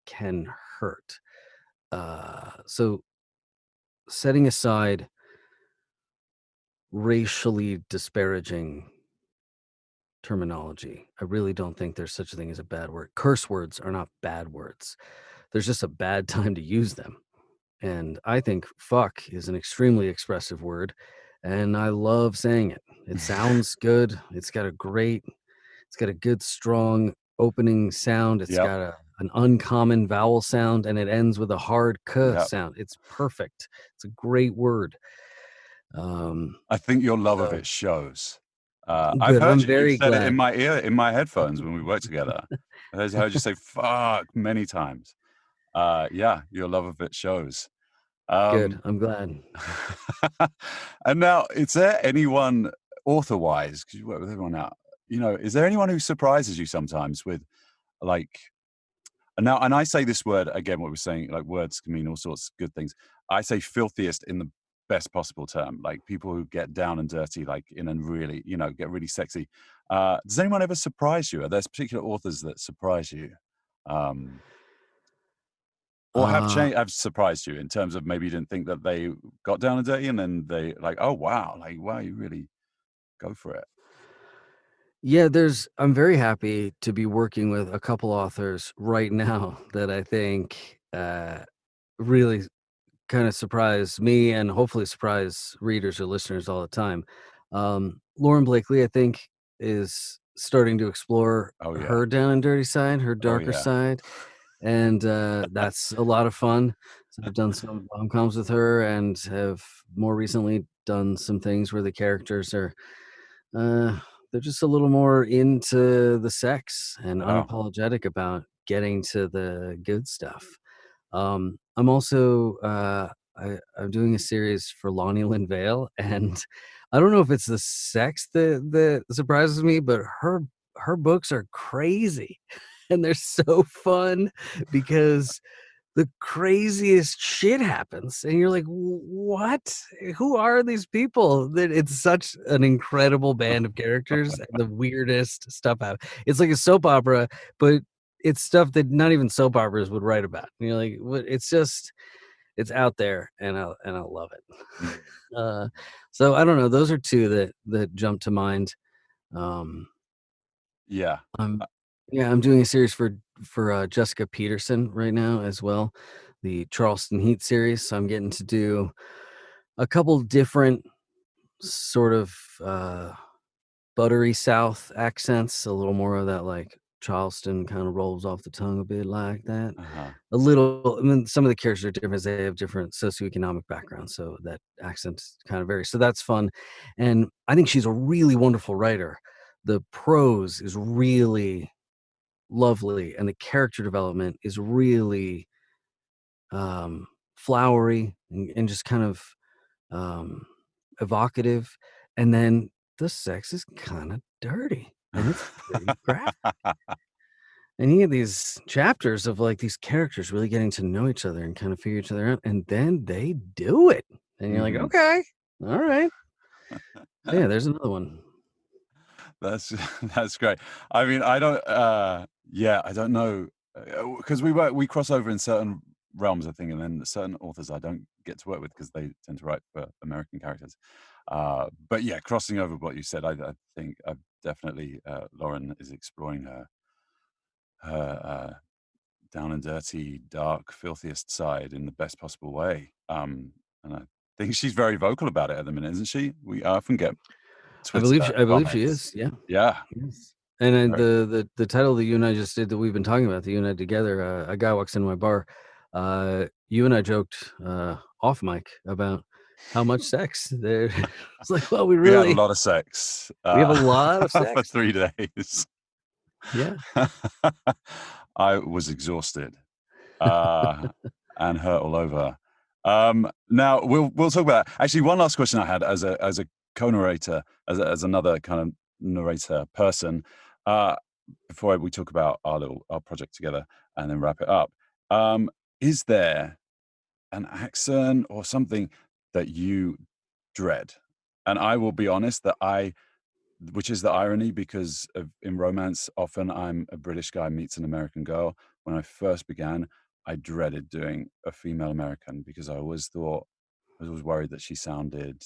Speaker 3: can hurt. So setting aside racially disparaging terminology, I really don't think there's such a thing as a bad word. Curse words are not bad words. There's just a bad time to use them. And I think fuck is an extremely expressive word, and I love saying it. It sounds good. It's got a good, strong opening sound. It's
Speaker 2: Yep.
Speaker 3: got an uncommon vowel sound, and it ends with a hard k
Speaker 2: Yep.
Speaker 3: sound. It's perfect. It's a great word.
Speaker 2: I think your love of
Speaker 3: So
Speaker 2: it shows. I've
Speaker 3: good.
Speaker 2: heard
Speaker 3: I'm
Speaker 2: you. You've
Speaker 3: very
Speaker 2: said it in
Speaker 3: glad.
Speaker 2: my ear, in my headphones when we worked together. I've heard you say "fuck" many times. Yeah, your love of it shows.
Speaker 3: Good.
Speaker 2: Um,
Speaker 3: I'm glad.
Speaker 2: and now, is there anyone author-wise, because you work with everyone now, is there anyone who surprises you sometimes with, like, and I say this word again, what we're saying, like, words can mean all sorts of good things. I say filthiest in the best possible term, like people who get down and dirty, like in a really, get really sexy. Does anyone ever surprise you? Are there particular authors that surprise you? Um, or
Speaker 3: Uh,
Speaker 2: have surprised you in terms of maybe you didn't think that they got down and dirty, and then they like, oh wow, like wow, you really go for it.
Speaker 3: yeah, I'm very happy to be working with a couple authors right now that I think really kind of surprise me and hopefully surprise readers or listeners all the time. Lauren Blakely, I think, is starting to explore
Speaker 2: Oh yeah,
Speaker 3: her down and dirty side, her
Speaker 2: oh
Speaker 3: darker
Speaker 2: yeah.
Speaker 3: side, and that's a lot of fun. I've done some rom-coms with her, and have more recently done some things where the characters are they're just a little more into the sex and
Speaker 2: Oh,
Speaker 3: unapologetic about getting to the good stuff. I'm also I'm doing a series for Lonnie Lynn Vale, and I don't know if it's the sex that surprises me, but her books are crazy, and they're so fun because the craziest shit happens, and you're like, what? Who are these people? That it's such an incredible band of characters, and the weirdest stuff happens. It's like a soap opera, but it's stuff that not even soap operas would write about. And you're like, what? It's just it's out there, and I love it.
Speaker 2: mm,
Speaker 3: uh, so I don't know. Those are two that jump to mind. Um,
Speaker 2: yeah.
Speaker 3: I'm yeah, I'm doing a series for Jessica Peterson right now as well, the Charleston Heat series. So I'm getting to do a couple different sort of buttery South accents, a little more of that like Charleston kind of rolls off the tongue a bit like that.
Speaker 2: Uh-huh.
Speaker 3: A little, I mean, some of the characters are different. They have different socioeconomic backgrounds, so that accent kind of varies. So that's fun, and I think she's a really wonderful writer. The prose is really lovely, and the character development is really flowery and just kind of um, evocative. And then the sex is kind of dirty and it's pretty graphic. And you get these chapters of like these characters really getting to know each other and kind of figure each other out, and then they do it, and you're like,
Speaker 2: Mhm.
Speaker 3: okay, all right, so yeah, there's another one.
Speaker 2: That's that's great. I mean, I don't yeah, I don't know because we cross over in certain realms, I think, and then certain authors I don't get to work with because they tend to write for American characters. But yeah, crossing over what you said, I think I've definitely Lauren is exploring her down and dirty, dark, filthiest side in the best possible way. And I think she's very vocal about it at the minute, isn't she? We often get Twitter
Speaker 3: I believe she
Speaker 2: comments.
Speaker 3: is, yeah.
Speaker 2: Yeah.
Speaker 3: Yes. And then
Speaker 2: Right.
Speaker 3: the title that you and I just did that we've been talking about, that you and I together, a guy walks into my bar. You and I joked off mic about how much sex there. It's like, well,
Speaker 2: We had a lot of sex
Speaker 3: we have a lot of
Speaker 2: for
Speaker 3: sex.
Speaker 2: 3 days.
Speaker 3: Yeah.
Speaker 2: I was exhausted uh, and hurt all over. Now we'll talk about that. Actually, one last question I had as a co-narrator, as another kind of narrator person, uh, before we talk about our project together and then wrap it up. Is there an accent or something that you dread? And I will be honest that which is the irony because in romance, often I'm a British guy meets an American girl. When I first began, I dreaded doing a female American because I was always worried that she sounded,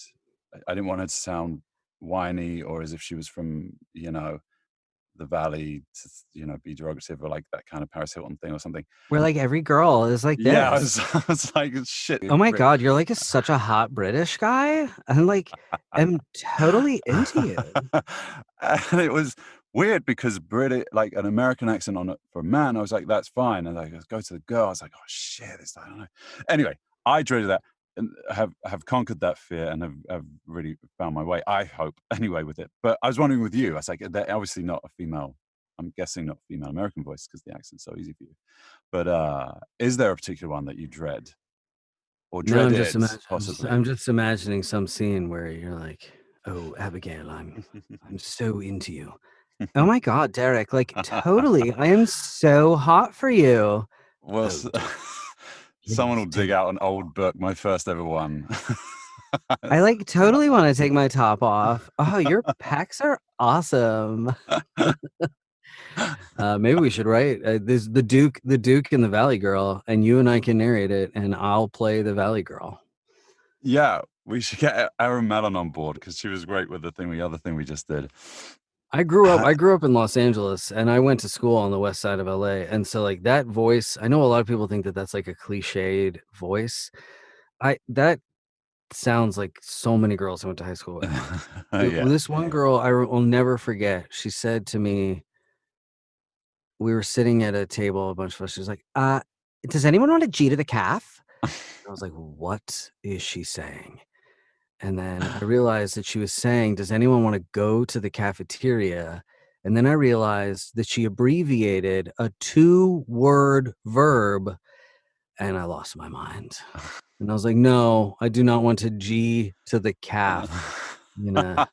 Speaker 2: I didn't want her to sound whiny or as if she was from, the valley to, be derogative or like that kind of Paris Hilton thing or something.
Speaker 3: Where like every girl is like
Speaker 2: Yeah, I
Speaker 3: this.
Speaker 2: was, I was like, shit.
Speaker 3: Oh my God, you're like such a hot British guy. I'm like, am totally into you.
Speaker 2: And it was weird because British, like an American accent for a man, I was like, that's fine. And like, let's go to the girl. I was like, oh shit, I don't know. Anyway, I dreaded that and have conquered that fear and have really found my way. I hope anyway with it. But I was wondering with you, I was like, they're obviously not a female. I'm guessing not female American voice because the accent's so easy for you. But is there a particular one that you dread or
Speaker 3: No,
Speaker 2: dreaded, possibly?
Speaker 3: I'm just imagining some scene where you're like, "Oh, Abigail, I'm so into you." Oh my God, Derek, like totally. I am so hot for you.
Speaker 2: Well,
Speaker 3: Oh, Derek,
Speaker 2: someone
Speaker 3: please
Speaker 2: will dig
Speaker 3: take
Speaker 2: out an old book, my first ever one.
Speaker 3: I like
Speaker 2: Pull it
Speaker 3: totally want to take my top off. Oh, your pecs are awesome.
Speaker 2: up.
Speaker 3: Maybe we should write this the Duke and the Valley Girl, and you and I can narrate it, and I'll play the Valley Girl.
Speaker 2: Yeah, we should get Erin Mellon on board because she was great with the other thing we just did.
Speaker 3: I grew up in Los Angeles, and I went to school on the west side of LA, and so like that voice, I know a lot of people think that that's like a cliched voice. I that sounds like so many girls I went to high school with.
Speaker 2: Yeah.
Speaker 3: This one girl will never forget. She said to me, we were sitting at a table, a bunch of us. She's like, does anyone want a G to the calf?" I was like, what is she saying? And then I realized that she was saying, does anyone want to go to the cafeteria? And then I realized that she abbreviated a 2-word verb, and I lost my mind. And I was like, no, I do not want to G to the calf. I'm gonna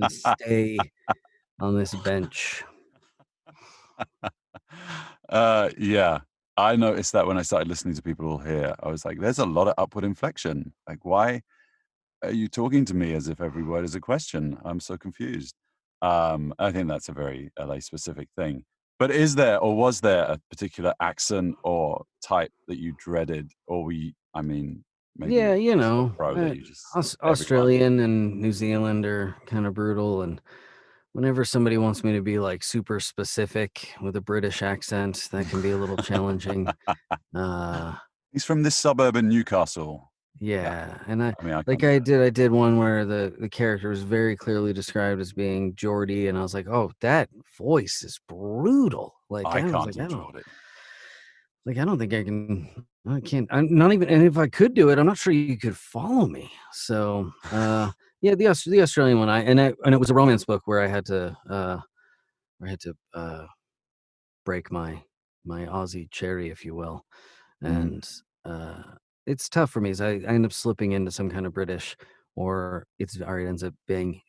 Speaker 3: stay on this bench.
Speaker 2: Yeah, I noticed that when I started listening to people here. I was like, there's a lot of upward inflection. Like, why are you talking to me as if every word is a question? I'm so confused. I think that's a very LA specific thing. But is there or was there a particular accent or type that you dreaded? Or I mean, maybe
Speaker 3: Yeah,
Speaker 2: you're so pro that you just everyone.
Speaker 3: Australian and New Zealand are kind of brutal, and whenever somebody wants me to be like super specific with a British accent, that can be a little challenging. Uh,
Speaker 2: He's from this suburb in Newcastle. Yeah,
Speaker 3: yeah, and I
Speaker 2: I mean, I
Speaker 3: like
Speaker 2: can't do it.
Speaker 3: I did one where the character was very clearly described as being Geordie, and I was like, oh, that voice is brutal. Like
Speaker 2: I
Speaker 3: I was
Speaker 2: can't do Geordie.
Speaker 3: I don't think I can. I can't. I'm not even. And if I could do it, I'm not sure you could follow me. So, yeah, the Australian one. And it was a romance book where I had to break my Aussie cherry, if you will.
Speaker 2: Mm.
Speaker 3: And it's tough for me. I end up slipping into some kind of British, or it ends up being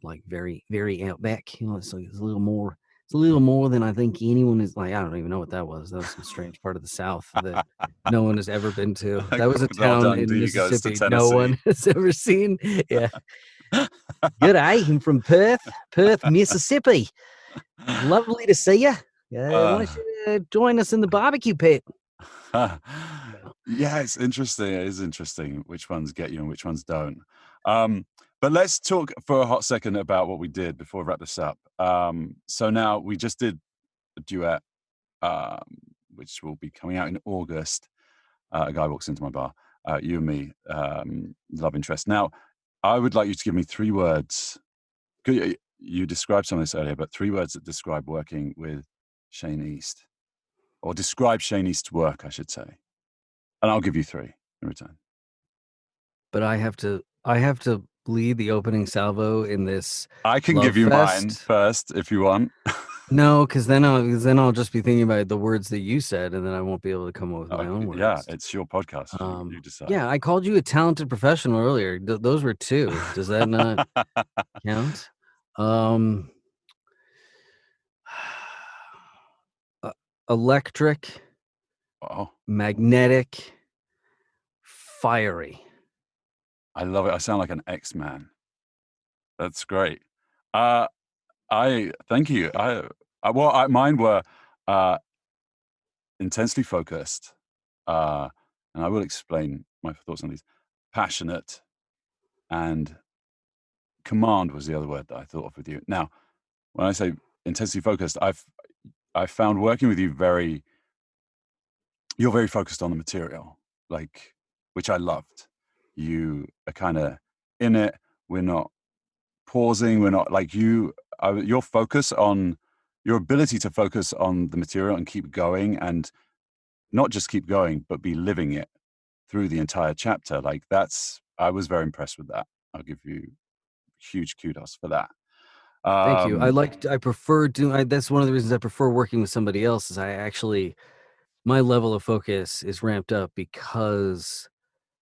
Speaker 3: like very very outback. It's like it's a little more than I think anyone is like. I don't even know what that was. That was some strange part of the South that no one has ever been to. That was a
Speaker 2: Crocodile
Speaker 3: town in
Speaker 2: Dundee goes to
Speaker 3: Mississippi no
Speaker 2: Tennessee.
Speaker 3: one has ever seen. Yeah. Good day. I'm from Perth, Mississippi. Lovely to see you. Why don't
Speaker 2: Uh,
Speaker 3: you join us in the barbecue pit?
Speaker 2: yeah, it's interesting. It is interesting which ones get you and which ones don't. But let's talk for a hot second about what we did before we wrap this up. So now we just did a duet, um, which will be coming out in August. A guy walks into my bar. You and me, love interest. Now, I would like you to give me 3 words. You described some of this earlier, but 3 words that describe working with Shane East, or describe Shane East's work, I should say. And I'll give you 3 in return.
Speaker 3: But I have to lead the opening salvo in this
Speaker 2: I can
Speaker 3: love
Speaker 2: give you mine
Speaker 3: fest.
Speaker 2: first if you want.
Speaker 3: No, because then I'll just be thinking about the words that you said, and then I won't be able to come up with my own
Speaker 2: Yeah,
Speaker 3: words.
Speaker 2: it's your podcast. You decide.
Speaker 3: Yeah, I called you a talented professional earlier. Those were 2. Does that not count? Um, electric,
Speaker 2: Oh,
Speaker 3: magnetic, fiery.
Speaker 2: I love it. I sound like an X-Man. That's great. Uh, I thank you. Mine were uh, intensely focused, uh, and I will explain my thoughts on these. Passionate and command was the other word that I thought of with you. Now, when I say intensely focused, I found working with you you're very focused on the material, like, which I loved. You are kind of in it. We're not pausing. We're not like your focus on your ability to focus on the material and keep going, and not just keep going, but be living it through the entire chapter. Like I was very impressed with that. I'll give you huge kudos for that.
Speaker 3: Thank you.
Speaker 2: Um,
Speaker 3: I prefer doing. That's one of the reasons I prefer working with somebody else. Is my level of focus is ramped up because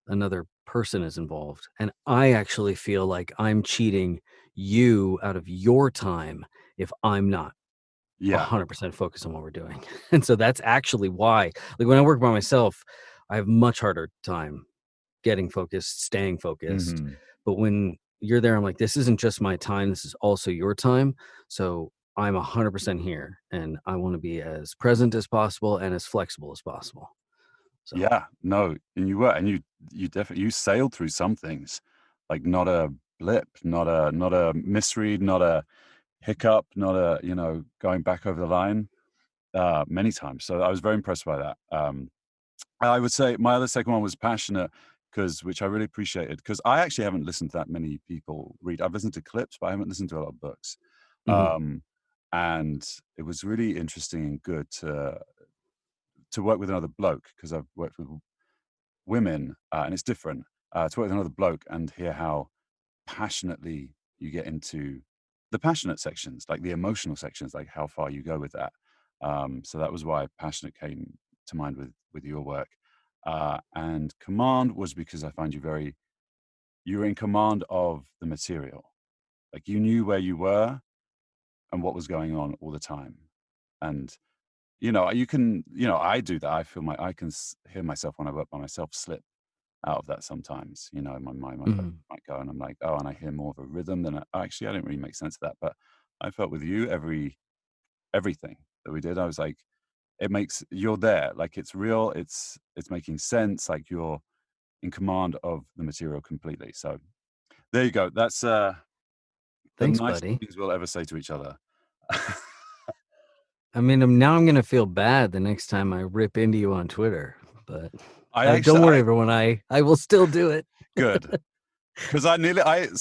Speaker 3: another person is involved, and I actually feel like I'm cheating you out of your time if I'm not
Speaker 2: yeah.
Speaker 3: 100% focused on what we're doing. And so that's actually why, like when I work by myself, I have much harder time getting focused, staying focused.
Speaker 2: Mhm.
Speaker 3: But when you're there, I'm like, this isn't just my time. This is also your time. So I'm 100% here and I want to be as present as possible and as flexible as possible. So
Speaker 2: Yeah, no, and you were, and you definitely you sailed through some things, like not a blip, not a misread, not a hiccup, not a going back over the line many times. So I was very impressed by that. I would say my other second one was passionate, which I really appreciated, because I actually haven't listened to that many people read. I've listened to clips, but I haven't listened to a lot of books.
Speaker 3: mhm.
Speaker 2: Um, and it was really interesting and good to work with another bloke, because I've worked with women, and it's different, to work with another bloke and hear how passionately you get into the passionate sections, like the emotional sections, like how far you go with that. So that was why passionate came to mind with your work. And command was because I find you were in command of the material. Like you knew where you were and what was going on all the time. And you can, I do that. I feel I can hear myself when I work by myself slip out of that sometimes. In my mind, my phone
Speaker 3: Mhm.
Speaker 2: might go, and I'm like, oh, and I hear more of a rhythm than actually. I didn't really make sense of that, but I felt with you everything that we did. I was like, you're there, like it's real. It's making sense. Like you're in command of the material completely. So there you go. That's the
Speaker 3: Thanks,
Speaker 2: nicest
Speaker 3: buddy.
Speaker 2: things we'll ever say to each other.
Speaker 3: I mean, now I'm gonna feel bad the next time I rip into you on Twitter, but don't worry,
Speaker 2: I
Speaker 3: everyone. I will still do it.
Speaker 2: good. Because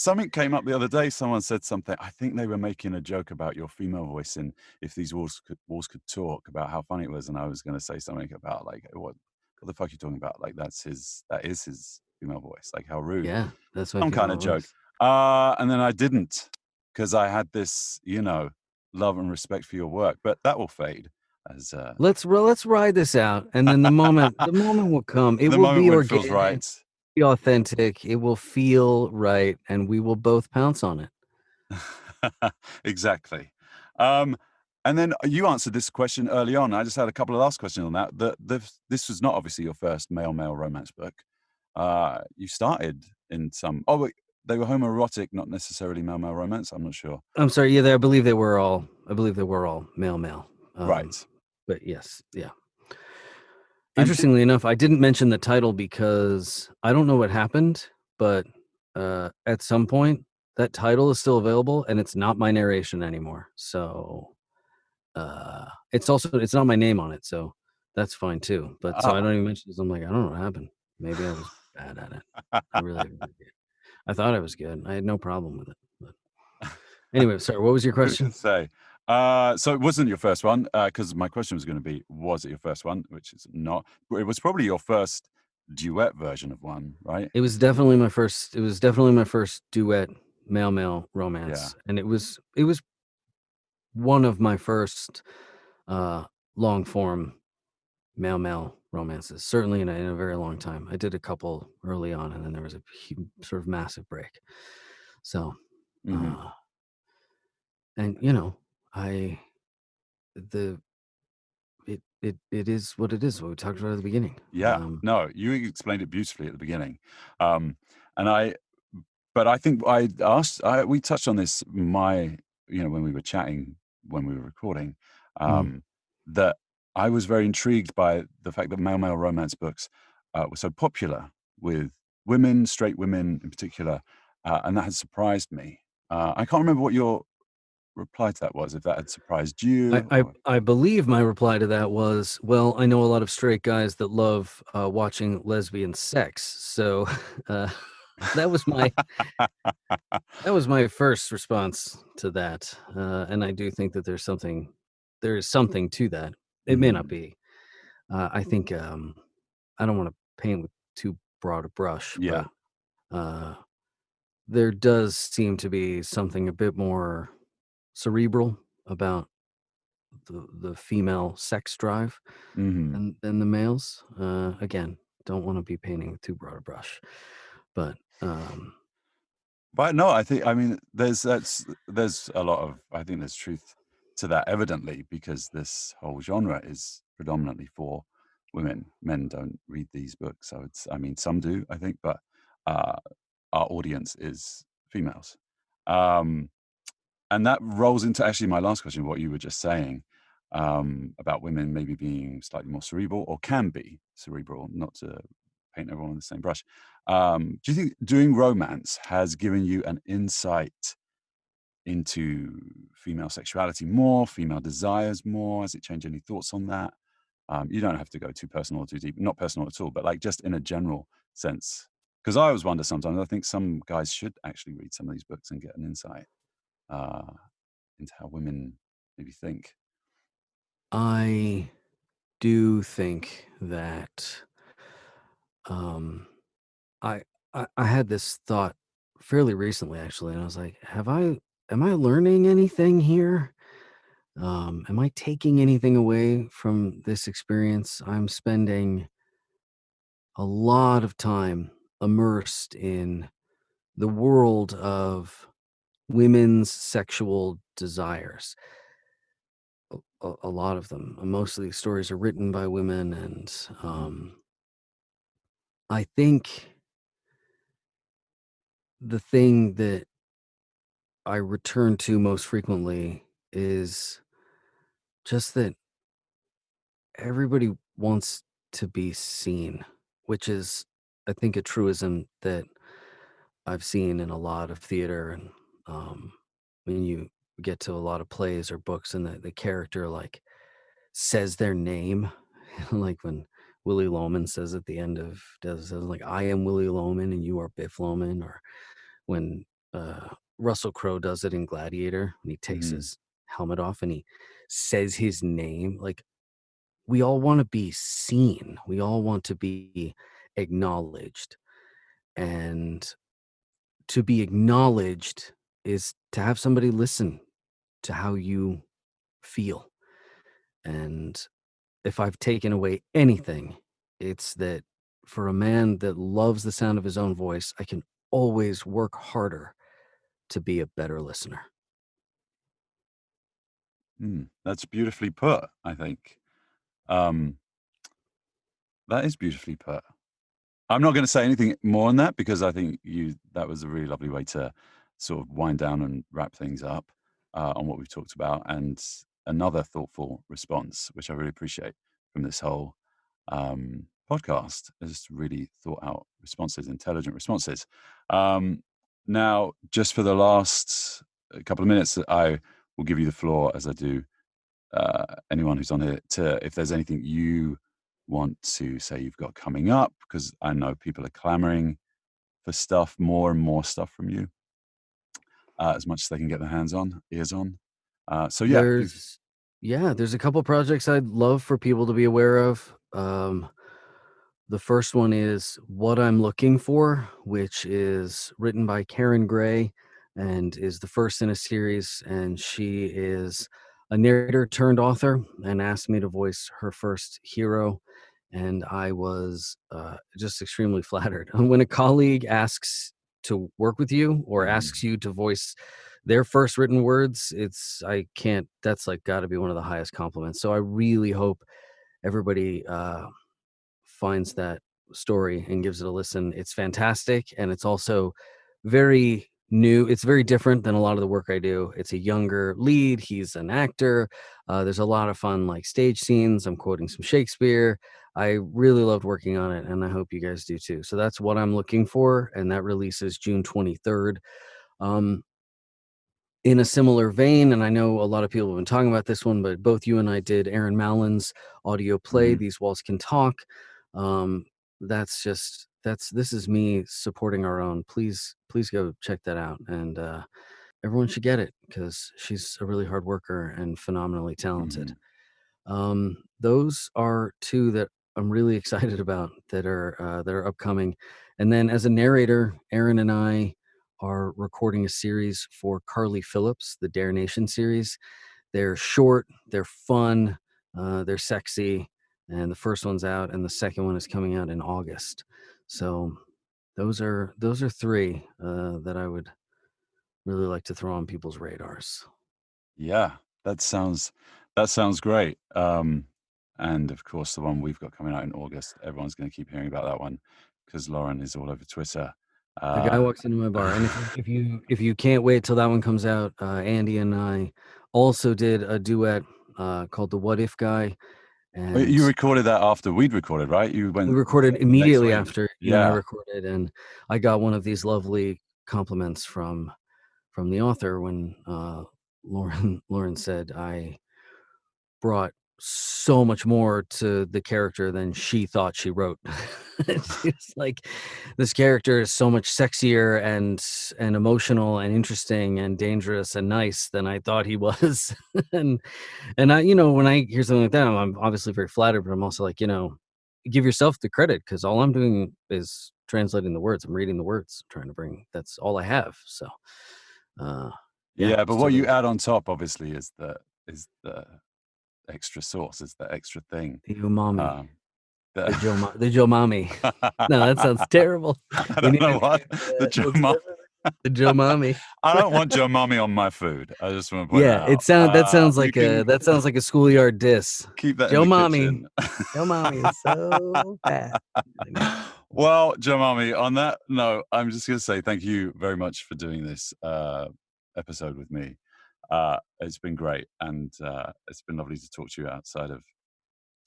Speaker 2: something came up the other day. Someone said something. I think they were making a joke about your female voice and if these walls could talk, about how funny it was. And I was going to say something about like, what the fuck are you talking about? Like that is his female voice. Like how rude.
Speaker 3: Yeah, that's my
Speaker 2: Some kind
Speaker 3: female
Speaker 2: of joke.
Speaker 3: voice.
Speaker 2: And then I didn't, because I had this, love and respect for your work. But that will fade as
Speaker 3: Let's ride this out, and then the moment will come. It
Speaker 2: the
Speaker 3: will
Speaker 2: moment
Speaker 3: be
Speaker 2: when it feels
Speaker 3: organic,
Speaker 2: right.
Speaker 3: be authentic. It will feel right, and we will both pounce on it.
Speaker 2: Exactly. And then you answered this question early on. I just had a couple of last questions on that. This was not obviously your first male romance book. You started in some. Oh, wait, they were homoerotic, not necessarily male romance. I'm not sure.
Speaker 3: I'm sorry. Yeah, I believe they were all male.
Speaker 2: Right.
Speaker 3: But yes, yeah.
Speaker 2: And
Speaker 3: Interestingly enough, I didn't mention the title because I don't know what happened, but at some point that title is still available, and it's not my narration anymore. So it's not my name on it, so that's fine too. But so I don't even mention this. I'm like, I don't know what happened. Maybe I was bad at it. I really, I thought I was good. I had no problem with it. But anyway, sorry. What was your
Speaker 2: who's
Speaker 3: question?
Speaker 2: to say? So it wasn't your first one, because my question was going to be, was it your first one? Which is not. It was probably your first duet version of one, right?
Speaker 3: It was definitely my first. It was definitely my first duet male romance,
Speaker 2: Yeah.
Speaker 3: and it was one of my first long form male romances. Certainly in a very long time. I did a couple early on, and then there was a sort of massive break. So,
Speaker 2: Hmm.
Speaker 3: and I the it is what it is. What we talked about at the beginning.
Speaker 2: Yeah. No, you explained it beautifully at the beginning. And but I think we touched on this, when we were chatting, when we were recording,
Speaker 3: Mhm.
Speaker 2: that I was very intrigued by the fact that male romance books were so popular with women, straight women in particular, and that has surprised me. I can't remember what your reply to that was, if that had surprised you or.
Speaker 3: I believe my reply to that was, well, I know a lot of straight guys that love watching lesbian sex. So that was my first response to that. And I do think that there is something to that. It may not
Speaker 2: Mhm.
Speaker 3: be. I think I don't want to paint with too broad a brush, but
Speaker 2: Yeah.
Speaker 3: uh, there does seem to be something a bit more cerebral about the female sex drive
Speaker 2: Mhm.
Speaker 3: than the males. Again, don't want to be painting with too broad a brush, but
Speaker 2: But no, I mean, there's a lot of, I think there's truth to that, evidently, because this whole genre is predominantly for women. Men don't read these books. So I mean, some do, I think, but uh, our audience is females. Um, and that rolls into actually my last question, what you were just saying, about women maybe being slightly more cerebral, or can be cerebral, not to paint everyone on the same brush. Do you think doing romance has given you an insight into female sexuality more, female desires more? Has it changed any thoughts on that? You don't have to go too personal or too deep, not personal at all, but like just in a general sense. Because I always wonder sometimes, I think some guys should actually read some of these books and get an insight uh, into how women maybe think.
Speaker 3: I do think that um, I, I had this thought fairly recently, actually, and I was like, am I learning anything here? Am I taking anything away from this experience? I'm spending a lot of time immersed in the world of women's sexual desires. A lot of them. Most of these stories are written by women, and
Speaker 2: Mhm.
Speaker 3: I think the thing that I return to most frequently is just that everybody wants to be seen, which is, I think, a truism that I've seen in a lot of theater. And when you get to a lot of plays or books, and the character like says their name, like when Willie Loman says at the end of does says like I am Willie Loman and you are Biff Loman, or when Russell Crowe does it in Gladiator when he takes
Speaker 2: Mhm.
Speaker 3: his helmet off and he says his name. Like, we all want to be seen. We all want to be acknowledged. And to be acknowledged is to have somebody listen to how you feel. And if I've taken away anything, it's that for a man that loves the sound of his own voice, I can always work harder to be a better listener.
Speaker 2: That's beautifully put, I think. Um, that is beautifully put. I'm not going to say anything more on that because I think that was a really lovely way to sort of wind down and wrap things up on what we've talked about, and another thoughtful response, which I really appreciate from this whole podcast, is really thought out responses, intelligent responses. Um, Now, just for the last couple of minutes, I will give you the floor, as I do anyone who's on here, to if there's anything you want to say you've got coming up, because I know people are clamoring for stuff, more and more stuff from you, as much as they can get their ears on. So yeah, please.
Speaker 3: There's yeah, there's a couple projects I'd love for people to be aware of. The first one is What I'm Looking For, which is written by Karen Gray and is the first in a series. And she is a narrator turned author and asked me to voice her first hero. And I was just extremely flattered. When a colleague asks to work with you or asks
Speaker 2: Mhm.
Speaker 3: you to voice their first written words, I can't, that's like got to be one of the highest compliments. So I really hope everybody finds that story and gives it a listen. It's fantastic, and it's also very new. It's very different than a lot of the work I do. It's a younger lead. He's an actor. There's a lot of fun like stage scenes. I'm quoting some Shakespeare. I really loved working on it, and I hope you guys do too. So that's What I'm Looking For, and that releases June 23rd. Um, in a similar vein, and I know a lot of people have been talking about this one, but both you and I did Aaron Mallon's audio play,
Speaker 2: Mhm.
Speaker 3: These Walls Can Talk. Um, this is me supporting our own. Please go check that out. And everyone should get it because she's a really hard worker and phenomenally talented.
Speaker 2: Mhm.
Speaker 3: Those are two that I'm really excited about that are upcoming. And then as a narrator, Aaron and I are recording a series for Carly Phillips, the Dare Nation series. They're short, they're fun, they're sexy, and the first one's out, and the second one is coming out in August. So those are three that I would really like to throw on people's radars.
Speaker 2: Yeah, that sounds that sounds great. And of course, the one we've got coming out in August, everyone's going to keep hearing about that one because Lauren is all over Twitter.
Speaker 3: A guy
Speaker 2: Uh,
Speaker 3: walks into my bar, and if you can't wait till that one comes out, Andy and I also did a duet called The What If Guy, and
Speaker 2: you recorded that after we'd recorded, right? You
Speaker 3: we
Speaker 2: went
Speaker 3: recorded
Speaker 2: next
Speaker 3: immediately
Speaker 2: week.
Speaker 3: after you and I
Speaker 2: Yeah.
Speaker 3: recorded, and I got one of these lovely compliments from the author when Lauren said I brought so much more to the character than she thought she wrote. It's like this character is so much sexier and emotional and interesting and dangerous and nice than I thought he was. and and I, when I hear something like that, I'm obviously very flattered, but I'm also like, give yourself the credit, because all I'm doing is translating the words. I'm reading the words, that's all I have. So, yeah,
Speaker 2: Yeah, but
Speaker 3: it's
Speaker 2: what you
Speaker 3: totally
Speaker 2: add on top, obviously, is the extra sauce, is the extra thing.
Speaker 3: the umami,
Speaker 2: Um,
Speaker 3: the Joe Mommy. No, that sounds terrible.
Speaker 2: I
Speaker 3: We
Speaker 2: don't
Speaker 3: need to
Speaker 2: know
Speaker 3: name
Speaker 2: what
Speaker 3: it
Speaker 2: the
Speaker 3: that.
Speaker 2: Joe
Speaker 3: Let's
Speaker 2: Mommy.
Speaker 3: the Joe Mommy.
Speaker 2: I don't want Joe Mommy on my food. I just want to point
Speaker 3: Yeah,
Speaker 2: that out. You can
Speaker 3: that sounds like a schoolyard diss.
Speaker 2: keep that in
Speaker 3: Joe
Speaker 2: the
Speaker 3: Mommy.
Speaker 2: kitchen.
Speaker 3: Joe Mommy is so bad. Anyway.
Speaker 2: Well, Joe Mommy, on that note, I'm just going to say thank you very much for doing this episode with me. It's been great, and it's been lovely to talk to you outside of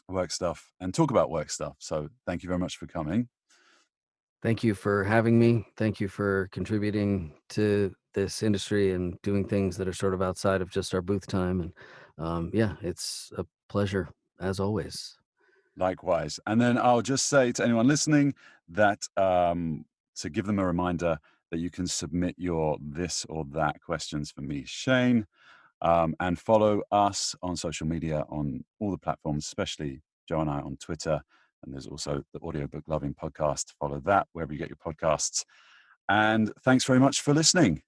Speaker 2: work stuff and talk about work stuff. So thank you very much for coming.
Speaker 3: Thank you for having me. Thank you for contributing to this industry and doing things that are sort of outside of just our booth time. And yeah, it's a pleasure as always.
Speaker 2: Likewise. And then I'll just say to anyone listening that to give them a reminder that you can submit your this or that questions for me, Shane, and follow us on social media on all the platforms, especially Joe and I on Twitter. And there's also the Audiobook Lovin podcast. Follow that wherever you get your podcasts. And thanks very much for listening.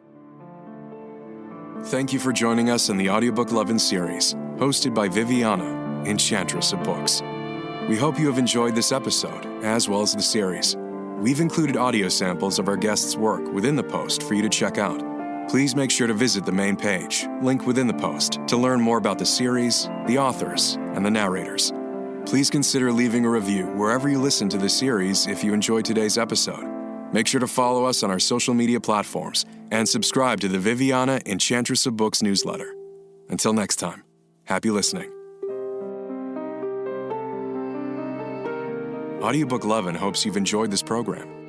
Speaker 1: Thank you for joining us in the Audiobook Lovin Series, hosted by Viviana, Enchantress of Books. We hope you have enjoyed this episode, as well as the series. We've included audio samples of our guests' work within the post for you to check out. Please make sure to visit the main page, link within the post, to learn more about the series, the authors, and the narrators. Please consider leaving a review wherever you listen to the series if you enjoyed today's episode. Make sure to follow us on our social media platforms and subscribe to the Viviana Enchantress of Books newsletter. Until next time, happy listening. Audiobook Lovin hopes you've enjoyed this program.